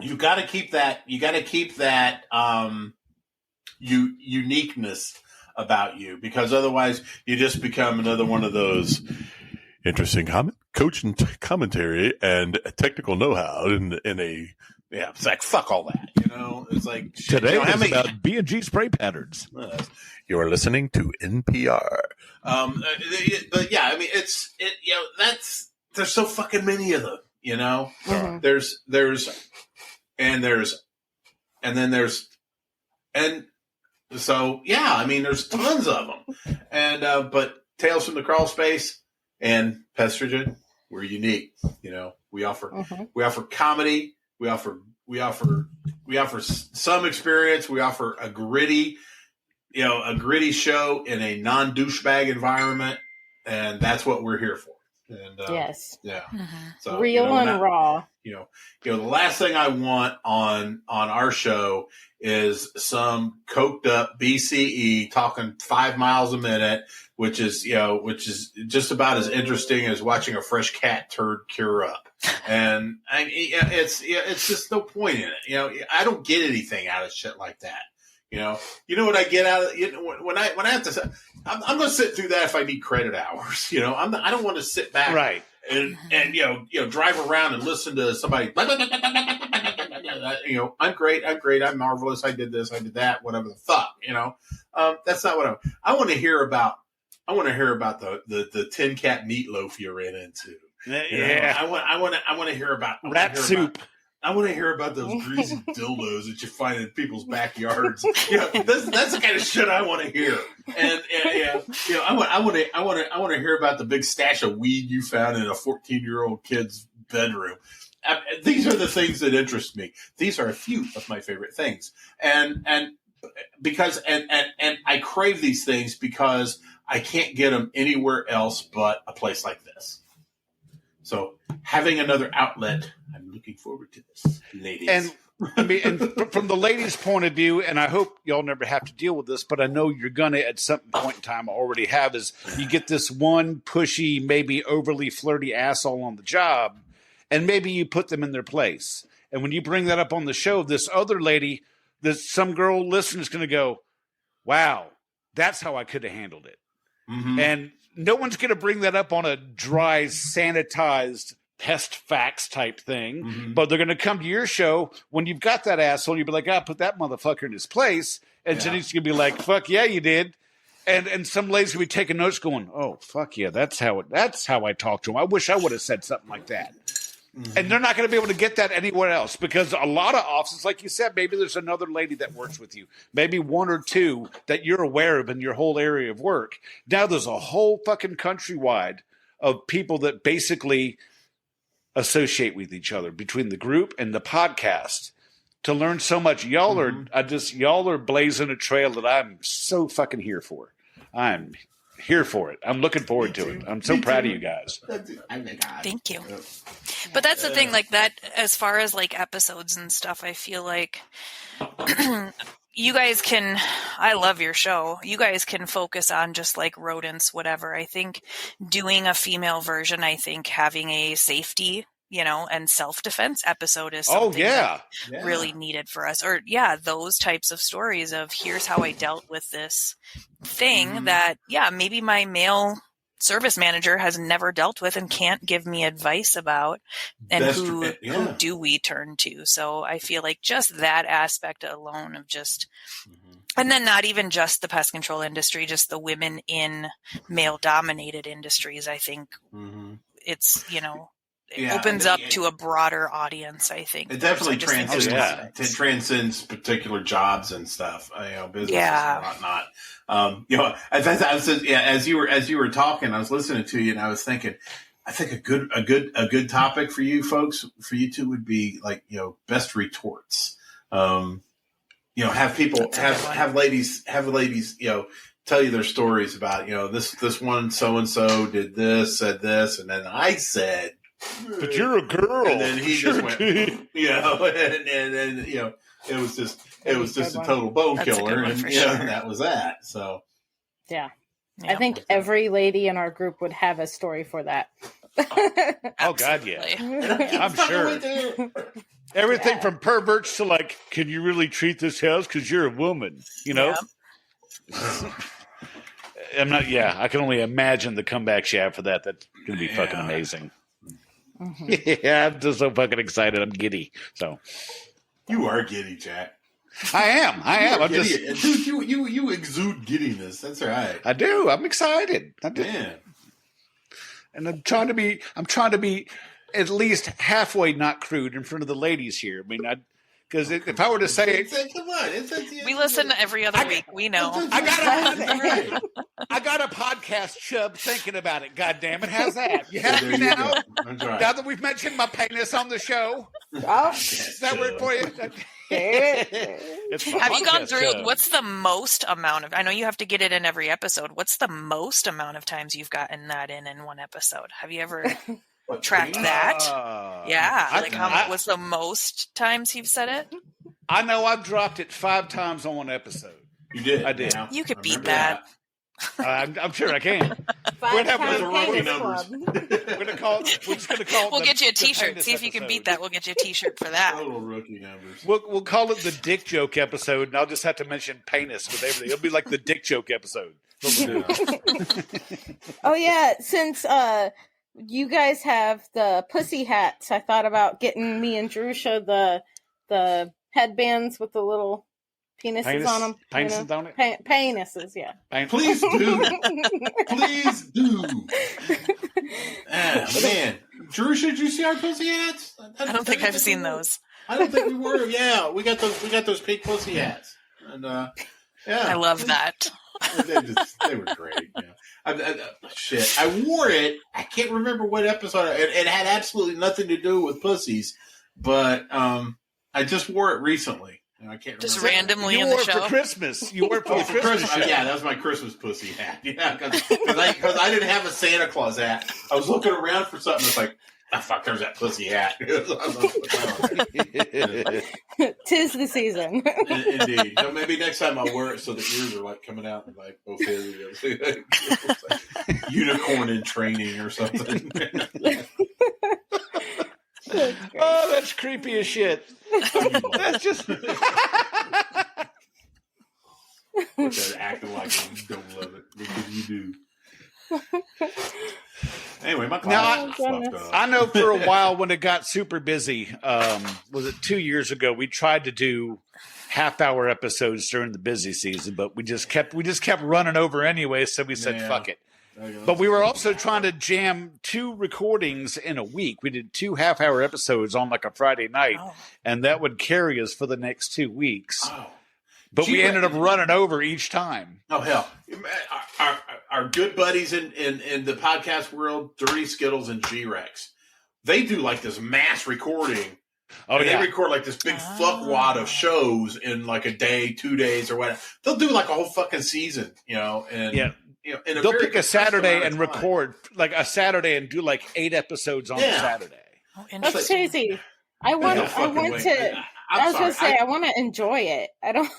to keep that. You got to keep that uniqueness about you, because otherwise you just become another one of those interesting coach and commentary and technical know-how in a. Yeah, it's like fuck all that. It's like today is about B&G spray patterns. You are listening to NPR. But yeah, I mean, there's so fucking many of them. Mm-hmm. So yeah, I mean, there's tons of them. And but Tales from the Crawl Space and Pestrogen, we're unique. We offer comedy. We offer some experience. We offer a gritty show in a non-douchebag environment, and that's what we're here for. And yes, yeah. Mm-hmm. So real and raw. The last thing I want on our show is some coked up BCE talking 5 miles a minute, which is just about as interesting as watching a fresh cat turd cure up. And it's just no point in it. I don't get anything out of shit like that. You know what I get out of when I have to. I'm going to sit through that if I need credit hours. I don't want to sit back Right. and drive around and listen to somebody. I'm great. I'm marvelous. I did this. I did that. Whatever the fuck. That's not what I want to hear about. I want to hear about the tin cap meatloaf you ran into. Yeah. I want to hear about rat soup. I want to hear about those greasy dildos that you find in people's backyards. That's the kind of shit I want to hear. And I want to hear about the big stash of weed you found in a 14-year-old kid's bedroom. These are the things that interest me. These are a few of my favorite things, and because I crave these things because I can't get them anywhere else but a place like this. So having another outlet, I'm looking forward to this, ladies. And I mean, and from the ladies' point of view, and I hope y'all never have to deal with this, but I know you're gonna at some point in time already have, is you get this one pushy, maybe overly flirty asshole on the job, and maybe you put them in their place. And when you bring that up on the show, this other lady, some girl listening is gonna go, "Wow, that's how I could have handled it." Mm-hmm. And no one's going to bring that up on a dry, sanitized pest facts type thing, Mm-hmm. but they're going to come to your show when you've got that asshole. You'll be like, put that motherfucker in his place. And Jenny's going to be like, fuck yeah, you did. And some ladies will be taking notes going, oh, fuck yeah, that's how I talk to him. I wish I would have said something like that. Mm-hmm. And they're not going to be able to get that anywhere else, because a lot of offices, like you said, maybe there's another lady that works with you, maybe one or two that you're aware of in your whole area of work. Now there's a whole fucking countrywide of people that basically associate with each other between the group and the podcast to learn so much. Y'all are blazing a trail that I'm so fucking here for. I'm here for it. I'm looking forward to it. I'm so proud of you guys. Thank you. But that's the thing, like that, as far as like episodes and stuff, I feel like you guys can, I love your show. You guys can focus on just like rodents, whatever. I think doing a female version, I think having a safety, and self-defense episode is something really needed for us. Or those types of stories of here's how I dealt with this thing that, maybe my male service manager has never dealt with and can't give me advice about, and who do we turn to? So I feel like just that aspect alone of just, and then not even just the pest control industry, just the women in male dominated industries. I think it's, it opens up to a broader audience, I think. It definitely transcends particular jobs and stuff, businesses and whatnot. As you were talking, I was listening to you and I was thinking, I think a good topic for you folks, for you two, would be like, best retorts. Have people have ladies, tell you their stories about, this one so and so did this, said this, and then I said But you're a girl. And then he just went, and it was just a total bone killer, and that was that. So yeah. I think every lady in our group would have a story for that. Oh God, yeah. I'm sure. Everything from perverts to like, can you really treat this house because you're a woman? You know. Yeah. I'm not. Yeah, I can only imagine the comebacks you have for that. That's going to be fucking amazing. Mm-hmm. Yeah, I'm just so fucking excited. I'm giddy. So you are giddy, Jack. I am. I'm just, dude. You exude giddiness. That's right. I do. I'm excited. I do. Man. And I'm trying to be at least halfway not crude in front of the ladies here. I mean, because if I were to say, come on, we listen every other week. We know. I got a podcast chub thinking about it. God damn it! How's that? You happy now? Now that we've mentioned my penis on the show, does that work for you? Have you gone through? What's the most amount of? I know you have to get it in every episode. What's the most amount of times you've gotten that in one episode? Have you ever tracked that? Yeah, what's the most times you've said it? I know I've dropped it 5 times on one episode. You did. I did. You could beat that. I'm sure I can. We're just going to call it. We'll get you a T-shirt. See if you can beat that. We'll get you a T-shirt for that. Total rookie numbers. We'll call it the dick joke episode, and I'll just have to mention penis with everything. It'll be like the dick joke episode. Oh yeah, since you guys have the pussy hats, I thought about getting me and Drusha the headbands with the little penises on them. Penises on it? Penises, yeah. Please do. Please do. Man. Drusha, did you see our pussy hats? I don't think I've seen those. I don't think we were. Yeah, we got those pink pussy hats. And yeah. I love that. They were great. Yeah. Shit. I wore it. I can't remember what episode. It had absolutely nothing to do with pussies, but I just wore it recently. I can't remember. Just randomly in the show. For Christmas. You wore it for Christmas. Yeah, that was my Christmas pussy hat. Yeah, because I didn't have a Santa Claus hat. I was looking around for something. It's like, fuck, there's that pussy hat. Tis the season. Indeed. So maybe next time I'll wear it so the ears are like coming out and like both ears. Like unicorn in training or something. Oh, that's creepy as shit. That's just acting like you don't love it because you do. Anyway, my now, fucked up. I know for a while when it got super busy, was it 2 years ago? We tried to do half-hour episodes during the busy season, but we just kept running over anyway. So we said, "Fuck it." But we were also trying to jam 2 recordings in a week. We did 2 half-hour episodes on like a Friday night, and that would carry us for the next 2 weeks. But we ended up running over each time. Oh, hell. Our good buddies in the podcast world, Dirty Skittles and G-Rex, they do like this mass recording. They record like this big fuckwad of shows in like a day, 2 days, or whatever. They'll do like a whole fucking season, and they'll pick a Saturday and record like a Saturday and do like 8 episodes on a Saturday. That's crazy. I want to enjoy it. I don't.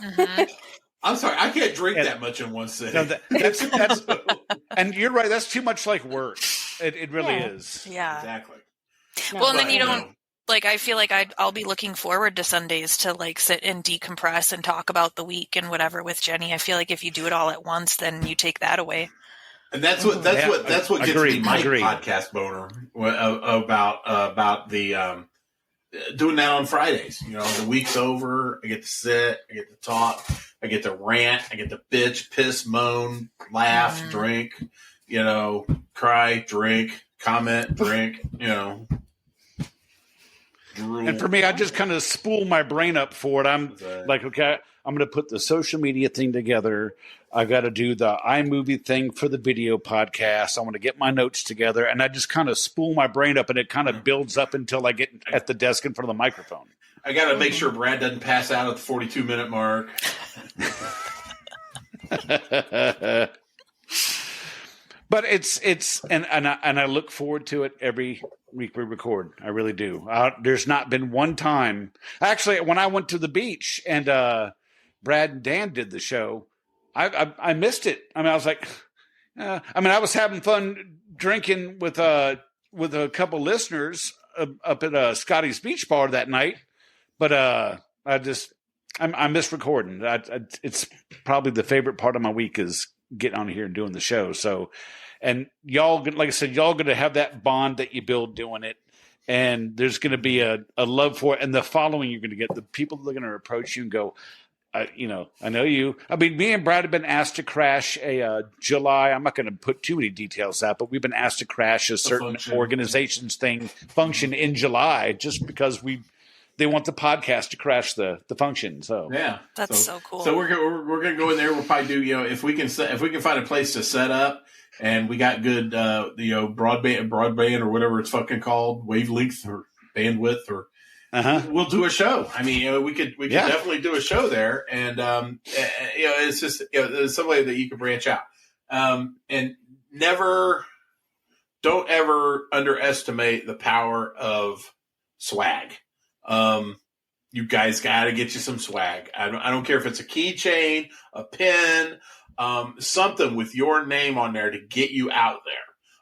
I'm sorry, I can't drink that much in one sitting. No, that's and you're right. That's too much like work. It really is. Yeah, exactly. No, well, and then you don't. Like, I feel like I'll be looking forward to Sundays to like sit and decompress and talk about the week and whatever with Jenny. I feel like if you do it all at once, then you take that away. And that's what gets me my podcast boner about the doing that on Fridays. The week's over. I get to sit. I get to talk. I get to rant. I get to bitch, piss, moan, laugh, drink. Cry, drink, comment, drink. And for me, I just kind of spool my brain up for it. I'm like, okay, I'm going to put the social media thing together. I got to do the iMovie thing for the video podcast. I want to get my notes together. And I just kind of spool my brain up, and it kind of builds up until I get at the desk in front of the microphone. I got to make sure Brad doesn't pass out at the 42-minute mark. But it's and I look forward to it every week we record. I really do. There's not been one time. Actually, when I went to the beach and Brad and Dan did the show, I missed it. I mean, I was like, I was having fun drinking with a couple listeners up at Scotty's Beach Bar that night, but I miss recording. It's probably the favorite part of my week is getting on here and doing the show. So, and y'all, like I said, y'all going to have that bond that you build doing it. And there's going to be a love for it. And the following you're going to get, the people that are going to approach you and go, I know you. I mean, me and Brad have been asked to crash a July. I'm not going to put too many details out, but we've been asked to crash a certain organization's function in July just because they want the podcast to crash the function. So yeah, that's so cool. So we're gonna go in there. We'll probably do if we can find a place to set up, and we got good broadband or whatever it's fucking called, wavelength or bandwidth or. We'll do a show. I mean, we could definitely do a show there, and it's just there's some way that you can branch out, and don't ever underestimate the power of swag. You guys got to get you some swag. I don't care if it's a keychain, a pin, something with your name on there to get you out there.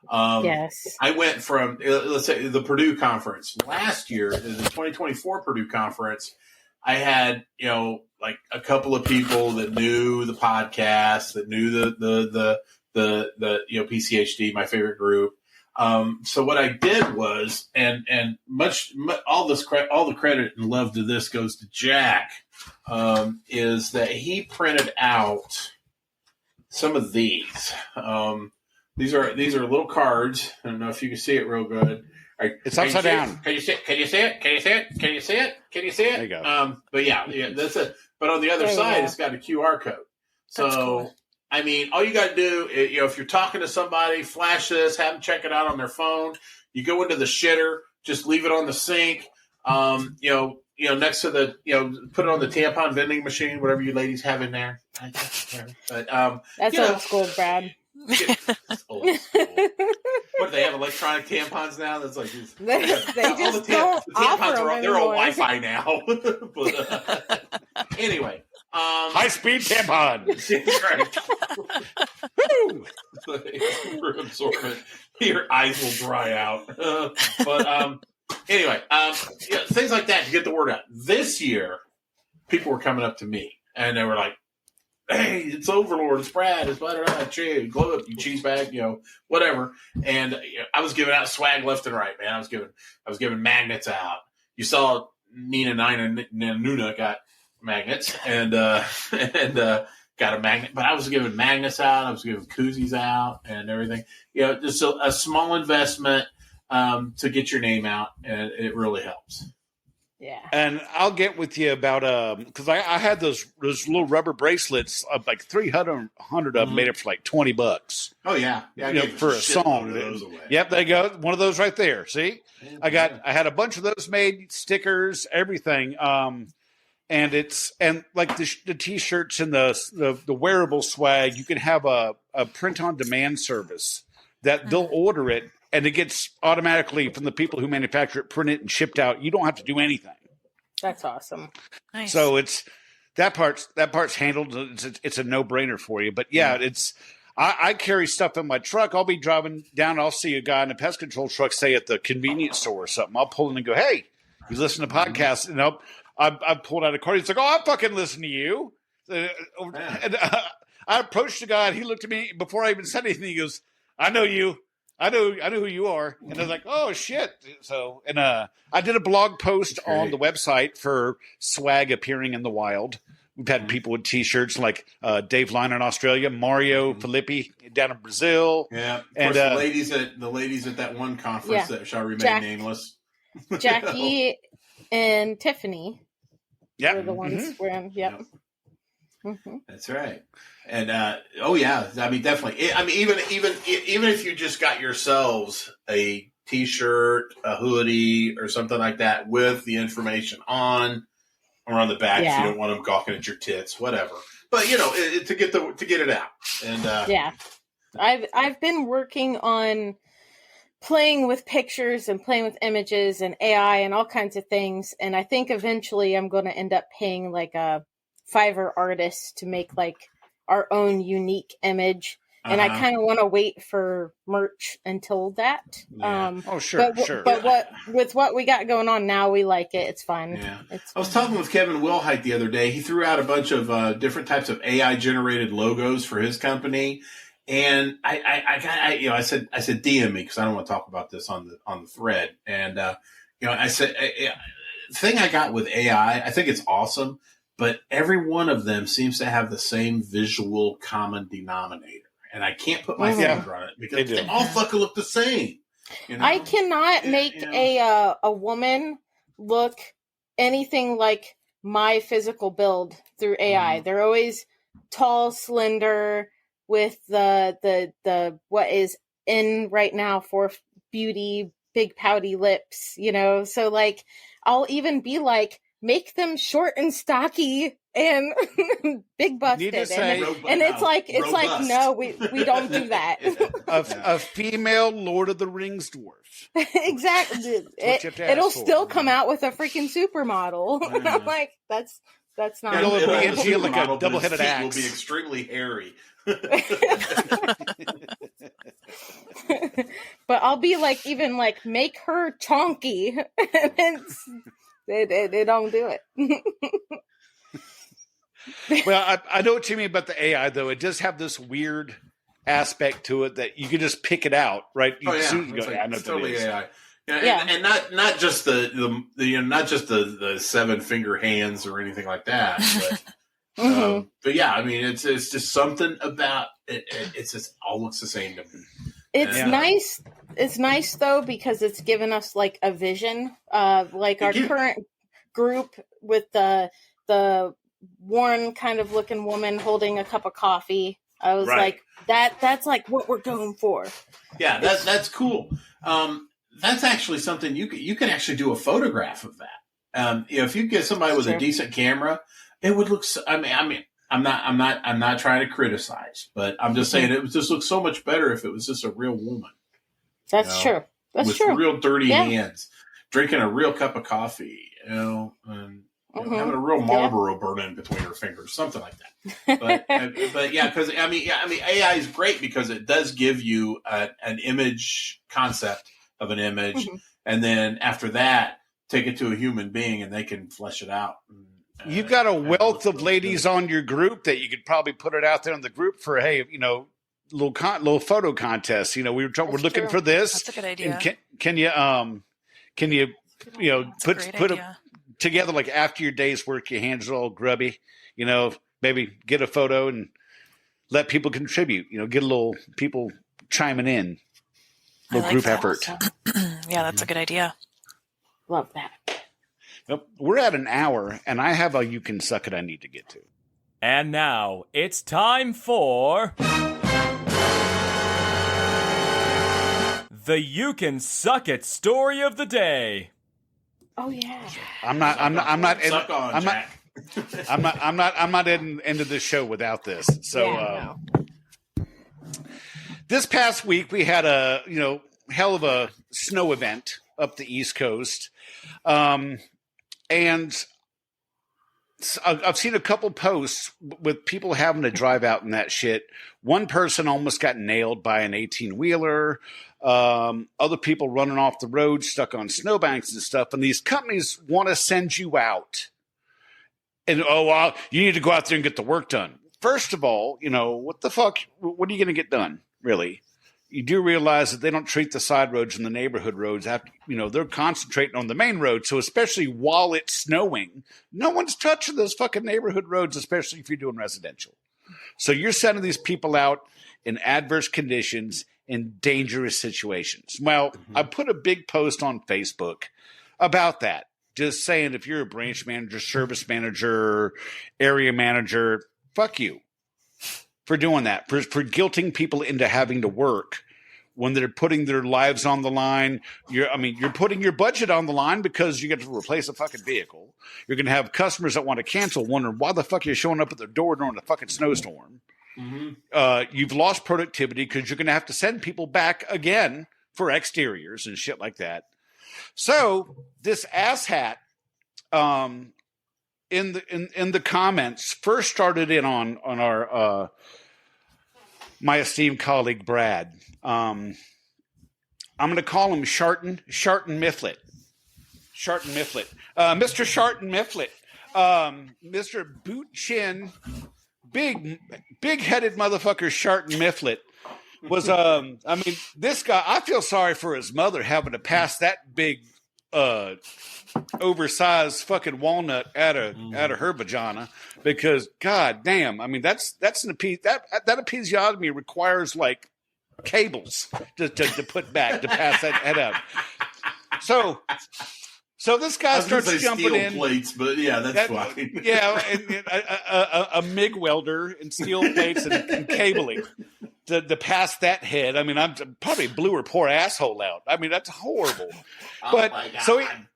Yes. I went from, let's say, the Purdue conference last year, the 2024 Purdue conference. I had, like a couple of people that knew the podcast, that knew the PCHD, my favorite group. So what I did was, and all the credit and love to this goes to Jack, is that he printed out some of these. These are little cards. I don't know if you can see it real good. It's upside down. Can you see it? Can you see it? Can you see it? Can you see it? Can you see it? There you go. But yeah, that's it. But on the other side, it's got a QR code. So, cool. I mean, all you got to do, if you're talking to somebody, flash this, have them check it out on their phone. You go into the shitter, just leave it on the sink. Next to the, put it on the tampon vending machine, whatever you ladies have in there. But that's old school, Brad. Old school. What do they have? Electronic tampons now? That's like these, they just the don't tampons offer them they're on anymore. Wi-Fi now. But anyway, high-speed tampons. Super absorbent. Your eyes will dry out. But anyway, things like that to get the word out. This year, people were coming up to me and they were like, "Hey, it's Overlord, it's Brad, it's blah, blah, blah, glow up, you cheese bag, whatever." And I was giving out swag left and right, man. I was giving magnets out. You saw Nina Nuna got magnets and got a magnet, but I was giving magnets out. I was giving koozies out and everything. Just a small investment to get your name out, and it really helps. Yeah. And I'll get with you about because I had those little rubber bracelets, like 300 of them, made up for like $20. Oh yeah, for a song. Yep, there you go. One of those right there. See, I had a bunch of those made, stickers, everything. And like the t-shirts and the wearable swag, you can have a print on demand service that they'll order it. And it gets automatically from the people who manufacture it, printed and shipped out. You don't have to do anything. That's awesome. Nice. So it's that part's handled. It's a no-brainer for you. But yeah, I carry stuff in my truck. I'll be driving down. I'll see a guy in a pest control truck, say at the convenience store or something. I'll pull in and go, "Hey, you listen to podcasts?" I pulled out a card. He's like, "Oh, I fucking listen to you." And I approached the guy, and he looked at me before I even said anything. He goes, "I know you. I know who you are." And I was like, "Oh shit!" So, and I did a blog post on the website for swag appearing in the wild. We've had people with T-shirts like Dave Line in Australia, Mario Filippi down in Brazil. Yeah, of course, the ladies at that one conference that shall remain nameless. Jackie and Tiffany. Yeah, were the ones wearing. Yep. Mm-hmm. That's right. And I mean, definitely. I mean, even if you just got yourselves a T-shirt, a hoodie, or something like that with the information on or on the back, if you don't want them gawking at your tits, whatever. But to get it out, and I've been working on playing with pictures and playing with images and AI and all kinds of things, and I think eventually I'm going to end up paying like a Fiverr artist to make like our own unique image. And I kind of want to wait for merch until that. Yeah. Sure. But with what we got going on now, we like it. It's fun. Yeah. It's I was talking with Kevin Wilhite the other day. He threw out a bunch of different types of AI generated logos for his company, and I said DM me because I don't want to talk about this on the thread. And I said the thing I got with AI, I think it's awesome, but every one of them seems to have the same visual common denominator. And I can't put my finger on it because they all fucking look the same. You know? I cannot make a woman look anything like my physical build through AI. They're always tall, slender, with the what is in right now for beauty, big pouty lips. So like I'll even be like, make them short and stocky and big busted, and it's like no, we don't do that. A female Lord of the Rings dwarf. Exactly. It'll still come out with a freaking supermodel. And I'm like, that's not. It'll be like a double-headed axe. Will be extremely hairy. But I'll be like, even like, make her chonky, and they don't do it. Well, I know what you mean about the AI, though. It does have this weird aspect to it that you can just pick it out, right? It's totally AI. And not just the not just the 7-finger hands or anything like that. But yeah, I mean, it's just something about it. It's just all looks the same to me. It's nice. It's nice though because it's given us like a vision. Like our current group with the worn kind of looking woman holding a cup of coffee. I was like, that's like what we're going for. Yeah, that's cool. That's actually something you can actually do a photograph of that. If you get somebody with a decent camera, it would look. I mean, I'm not trying to criticize, but I'm just saying it would just look so much better if it was just a real woman. That's true. That's with true. Real dirty hands, drinking a real cup of coffee, and having a real Marlboro burning between her fingers, something like that. But yeah, because I mean, AI is great because it does give you an image concept of an image, and then after that, take it to a human being, and they can flesh it out. You've got a wealth of ladies on your group that you could probably put it out there in the group for, hey, little photo contest. We're looking for this. That's a good idea. And can you put it together like after your day's work, your hands are all grubby. Maybe get a photo and let people contribute. Get a little people chiming in. Little group effort. Yeah, that's a good idea. Love that. Yep. We're at an hour, and I have a You Can Suck It I need to get to. And now, it's time for... the You Can Suck It story of the day. Oh, yeah. I'm not into this show without this. So, this past week we had a, hell of a snow event up the East Coast. And I've seen a couple posts with people having to drive out in that shit. One person almost got nailed by an 18-wheeler. Other people running off the road, stuck on snowbanks and stuff. And these companies want to send you out. And, you need to go out there and get the work done. First of all, what the fuck? What are you going to get done, really? You do realize that they don't treat the side roads and the neighborhood roads after, they're concentrating on the main road. So especially while it's snowing, no one's touching those fucking neighborhood roads, especially if you're doing residential. So you're sending these people out in adverse conditions in dangerous situations. Well, I put a big post on Facebook about that. Just saying, if you're a branch manager, service manager, area manager, fuck you for doing that, for guilting people into having to work when they're putting their lives on the line. You're putting your budget on the line because you get to replace a fucking vehicle. You're going to have customers that want to cancel wondering why the fuck you're showing up at their door during a fucking snowstorm. You've lost productivity because you're going to have to send people back again for exteriors and shit like that. So this asshat in the comments first started in on our my esteemed colleague Brad. I'm going to call him Sharton Mifflin. Mr. Sharton Mifflin. Mr. Boot Chin, big-headed motherfucker Sharton Mifflin was, this guy, I feel sorry for his mother having to pass that big, oversized fucking walnut out of her vagina because, god damn, I mean, that's that episiotomy requires, like, cables to put back to pass that head out. So this guy starts jumping in. Plates, but yeah, that's fine. Yeah, a MIG welder and steel plates and cabling to pass that head. I mean, I'm probably blew her poor asshole out. I mean, that's horrible. But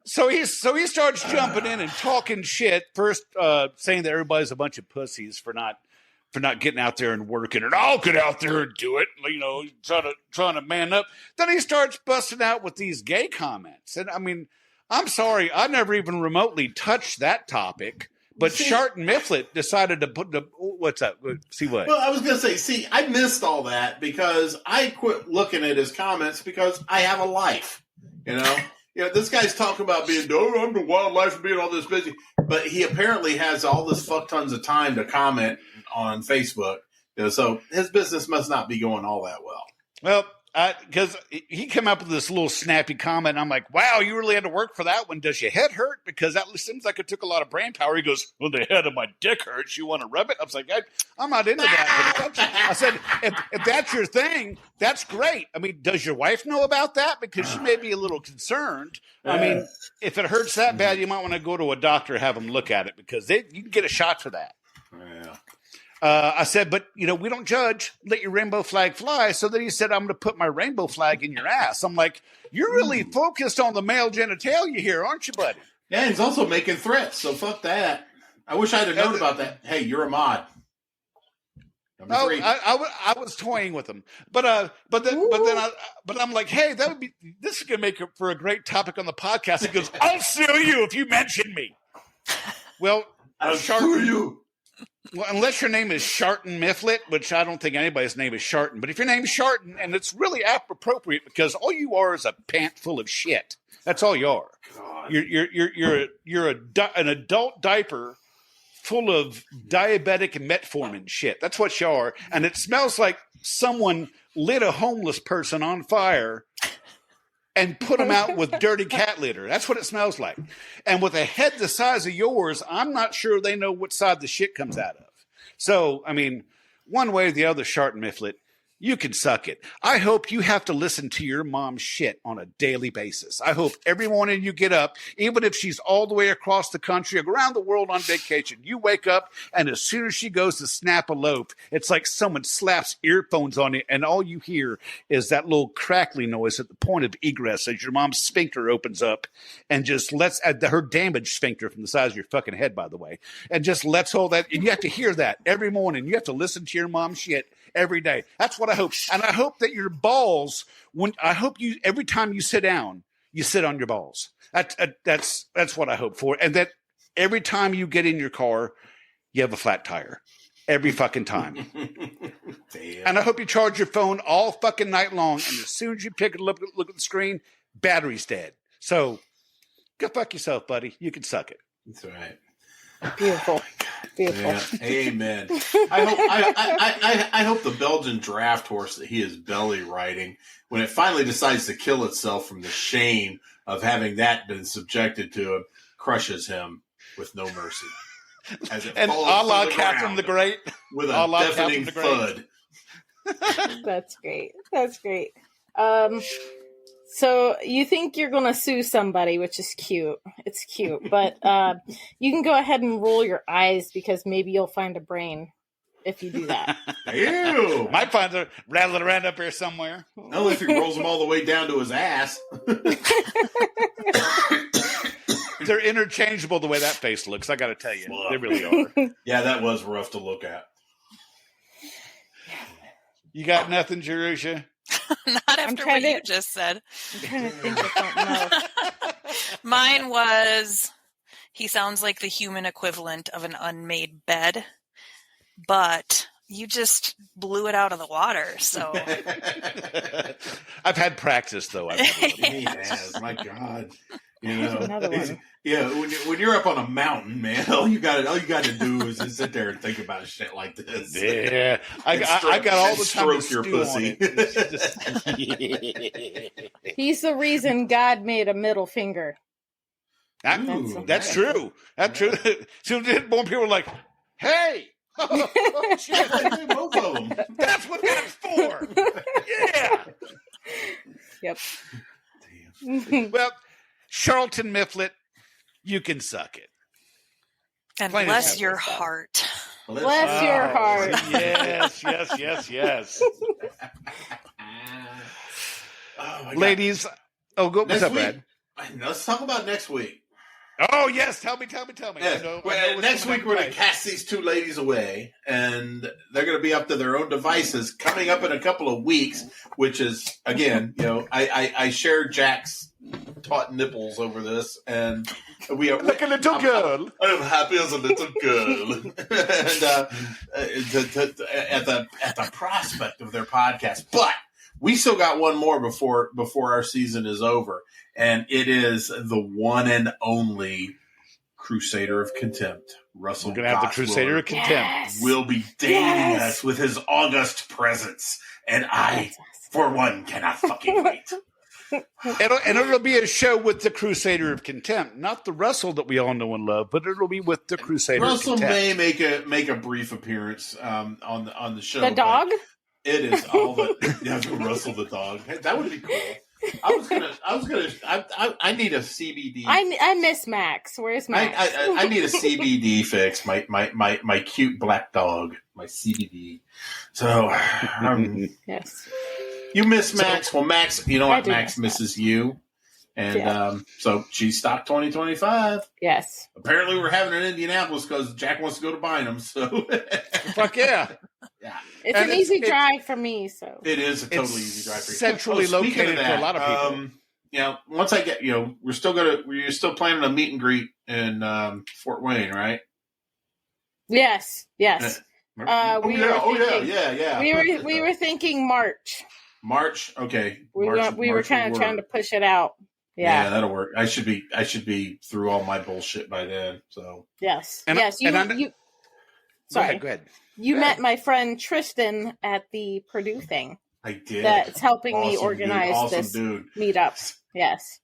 so he starts jumping in and talking shit. First, saying that everybody's a bunch of pussies for not getting out there and working, and I'll get out there and do it. You know, trying to man up. Then he starts busting out with these gay comments, and I mean, I'm sorry, I never even remotely touched that topic. But Sharton Mifflin decided to put the what's up? See what? Well, I was going to say, I missed all that because I quit looking at his comments because I have a life. You know, this guy's talking about being I'm the wildlife and being all this busy, but he apparently has all this fuck tons of time to comment on Facebook. So his business must not be going all that well. Well, because he came up with this little snappy comment. And I'm like, wow, you really had to work for that one. Does your head hurt? Because that seems like it took a lot of brain power. He goes, well, the head of my dick hurts. You want to rub it? I was like, I'm not into that. I said, if that's your thing, that's great. I mean, does your wife know about that? Because she may be a little concerned. I mean, if it hurts that bad, you might want to go to a doctor, have them look at it because you can get a shot for that. Yeah. I said, but, we don't judge. Let your rainbow flag fly. So then he said, I'm going to put my rainbow flag in your ass. I'm like, you're really focused on the male genitalia here, aren't you, buddy? Yeah, he's also making threats, so fuck that. I wish I'd have known about that. Hey, you're a mod. I was toying with him, but I'm like, hey, this is going to make for a great topic on the podcast. He goes, I'll sue you if you mention me. Well, I'll sue you. Well, unless your name is Sharton Mifflin, which I don't think anybody's name is Sharton, but if your name's Sharton, and it's really appropriate because all you are is a pant full of shit. That's all you are. God. You're an adult diaper full of diabetic metformin shit. That's what you are, and it smells like someone lit a homeless person on fire and put them out with dirty cat litter. That's what it smells like. And with a head the size of yours, I'm not sure they know what side the shit comes out of. So, I mean, one way or the other, Sharton Mifflin, you can suck it. I hope you have to listen to your mom's shit on a daily basis. I hope every morning you get up, even if she's all the way across the country or around the world on vacation, you wake up and as soon as she goes to snap a loaf, it's like someone slaps earphones on it and all you hear is that little crackling noise at the point of egress as your mom's sphincter opens up and just lets her damaged sphincter from the size of your fucking head, by the way, and just lets all that. And you have to hear that every morning. You have to listen to your mom's shit every day. That's what I hope. And I hope that your balls, every time you sit down, you sit on your balls. That's what I hope for. And that every time you get in your car, you have a flat tire. Every fucking time. Damn. And I hope you charge your phone all fucking night long. And as soon as you pick it, look at the screen, battery's dead. So go fuck yourself, buddy. You can suck it. That's right. Beautiful. Beautiful. Yeah. Amen. I hope the Belgian draft horse that he is belly riding, when it finally decides to kill itself from the shame of having that been subjected to him, crushes him with no mercy. As it and a la Captain the Great. With a deafening thud. That's great. That's great. So you think you're going to sue somebody, which is cute. It's cute. But you can go ahead and roll your eyes because maybe you'll find a brain if you do that. Ew! Might find it rattling around up here somewhere. Only if he rolls them all the way down to his ass. They're interchangeable the way that face looks, I got to tell you. They really are. Yeah, that was rough to look at. You got nothing, Jerusha? Not after what you just said. I'm trying to think of something else. Mine was, he sounds like the human equivalent of an unmade bed, but you just blew it out of the water. So I've had practice, though. He has. My God. You know, when you're up on a mountain, man, all you got to do is just sit there and think about shit like this. Yeah, I got all the time to stroke your pussy. He's the reason God made a middle finger. That's true. That's true. So more people were like, "Hey, oh, shit, both of them. That's what that's for." Yeah. Yep. Well, Charlton Mifflin, you can suck it. And Plain bless as your hell. heart. Bless your heart. Yes. Oh, my Ladies, what's Next up, week, Brad? let's talk about next week. Oh, yes. Tell me. Yeah. I know what's Next coming week, we're down going the to cast these two ladies away, and they're going to be up to their own devices coming up in a couple of weeks, which is, again, I shared Jack's taut nipples over this, and we are like a little girl. I'm happy as a little girl. And at the prospect of their podcast. But we still got one more before our season is over. And it is the one and only Crusader of Contempt. Russell We're going to have the Crusader of Contempt. will be dating us with his august presence. And I, for one, cannot fucking wait. It'll be a show with the Crusader of Contempt, not the Russell that we all know and love, but it'll be with the Crusader Russell of Contempt. may make a brief appeance on the show. The dog? It is all the Russell the dog. That would be cool. I need a CBD. I miss Max. Where's Max? I need a CBD fix. My cute black dog. My CBD. So yes. You miss Max. Well, Max, you know what? Max misses you. And so she's stocked 2025. Yes. Apparently we're having it in Indianapolis because Jack wants to go to Bynum. So fuck yeah. Yeah. It's an easy drive for me. So it is a totally easy drive for you. Centrally located for a lot of people. Once I get, we're still planning a meet and greet in Fort Wayne, right? Yes. We were thinking March. March, okay. We were kind of trying to push it out. Yeah, that'll work. I should be through all my bullshit by then. So yes. Go ahead. You met my friend Tristan at the Purdue thing. I did. That's helping me organize this meetup. Yes.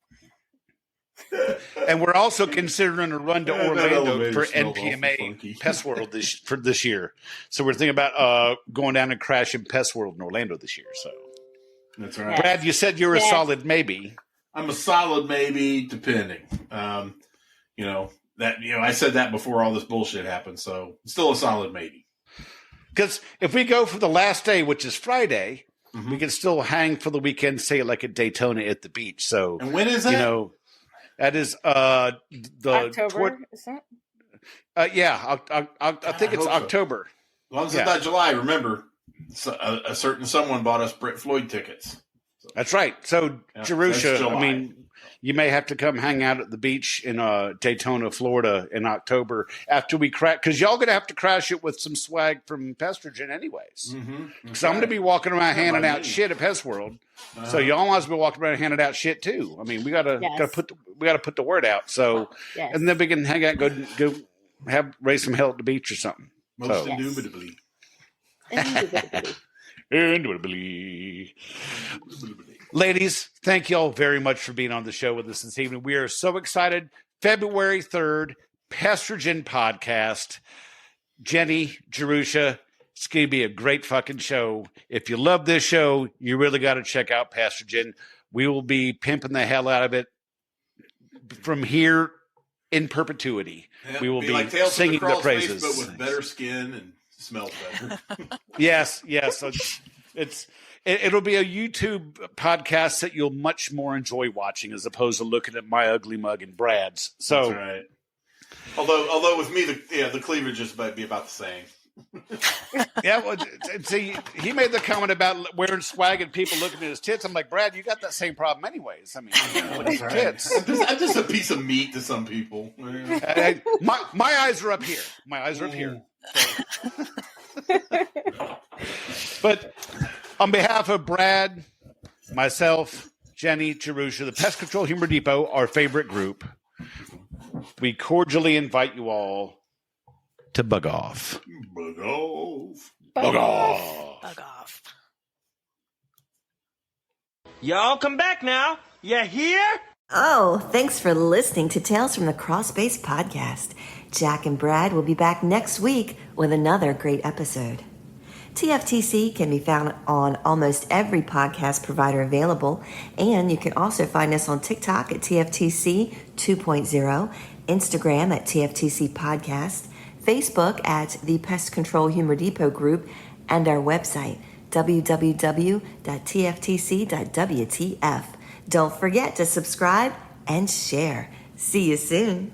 And we're also considering a run to Orlando for NPMA Pest World this year. So we're thinking about going down and crashing Pest World in Orlando this year. So that's right. Brad, you said you're a solid maybe. I'm a solid maybe, depending. I said that before all this bullshit happened, so still a solid maybe. Because if we go for the last day, which is Friday, we can still hang for the weekend, say like at Daytona at the beach. So, and when is that? That is the October. Is that? I think it's October. As long as it's not July. Remember, a certain someone bought us Brett Floyd tickets. So. That's right. So, Jerusha, I mean, you may have to come hang out at the beach in Daytona, Florida in October after we crash, because y'all going to have to crash it with some swag from Pestrogen anyways. Because I'm going to be walking around handing out shit at Pest World. So y'all might as well walk around handing out shit too. I mean, we got to put the word out. So, and then we can hang out, go raise some hell at the beach or something. Most indubitably. Indubitably. Ladies, thank you all very much for being on the show with us this evening. We are so excited. February 3rd, Pestrogen podcast. Jenny, Jerusha, it's going to be a great fucking show. If you love this show, you really got to check out Pestrogen. We will be pimping the hell out of it from here in perpetuity. Yeah, we will be like Tales singing from the praises. But with better skin and smells better. Yes. So it'll be a YouTube podcast that you'll much more enjoy watching as opposed to looking at my ugly mug and Brad's. So that's right. Although with me, the cleavages might be about the same. Yeah, well, see, he made the comment about wearing swag and people looking at his tits. I'm like, Brad, you got that same problem anyways. I mean, with his tits. I'm just a piece of meat to some people. My eyes are up here. My eyes are up here. So. But on behalf of Brad, myself, Jenny, Jerusha, the Pest Control Humor Depot, our favorite group, we cordially invite you all to bug off. Bug off. Bug off. Bug off. Y'all come back now. You hear? Oh, thanks for listening to Tales from the Crossbase podcast. Jack and Brad will be back next week with another great episode. TFTC can be found on almost every podcast provider available, and you can also find us on TikTok at TFTC 2.0, Instagram at TFTC Podcast, Facebook at the Pest Control Humor Depot Group, and our website, www.tftc.wtf. Don't forget to subscribe and share. See you soon.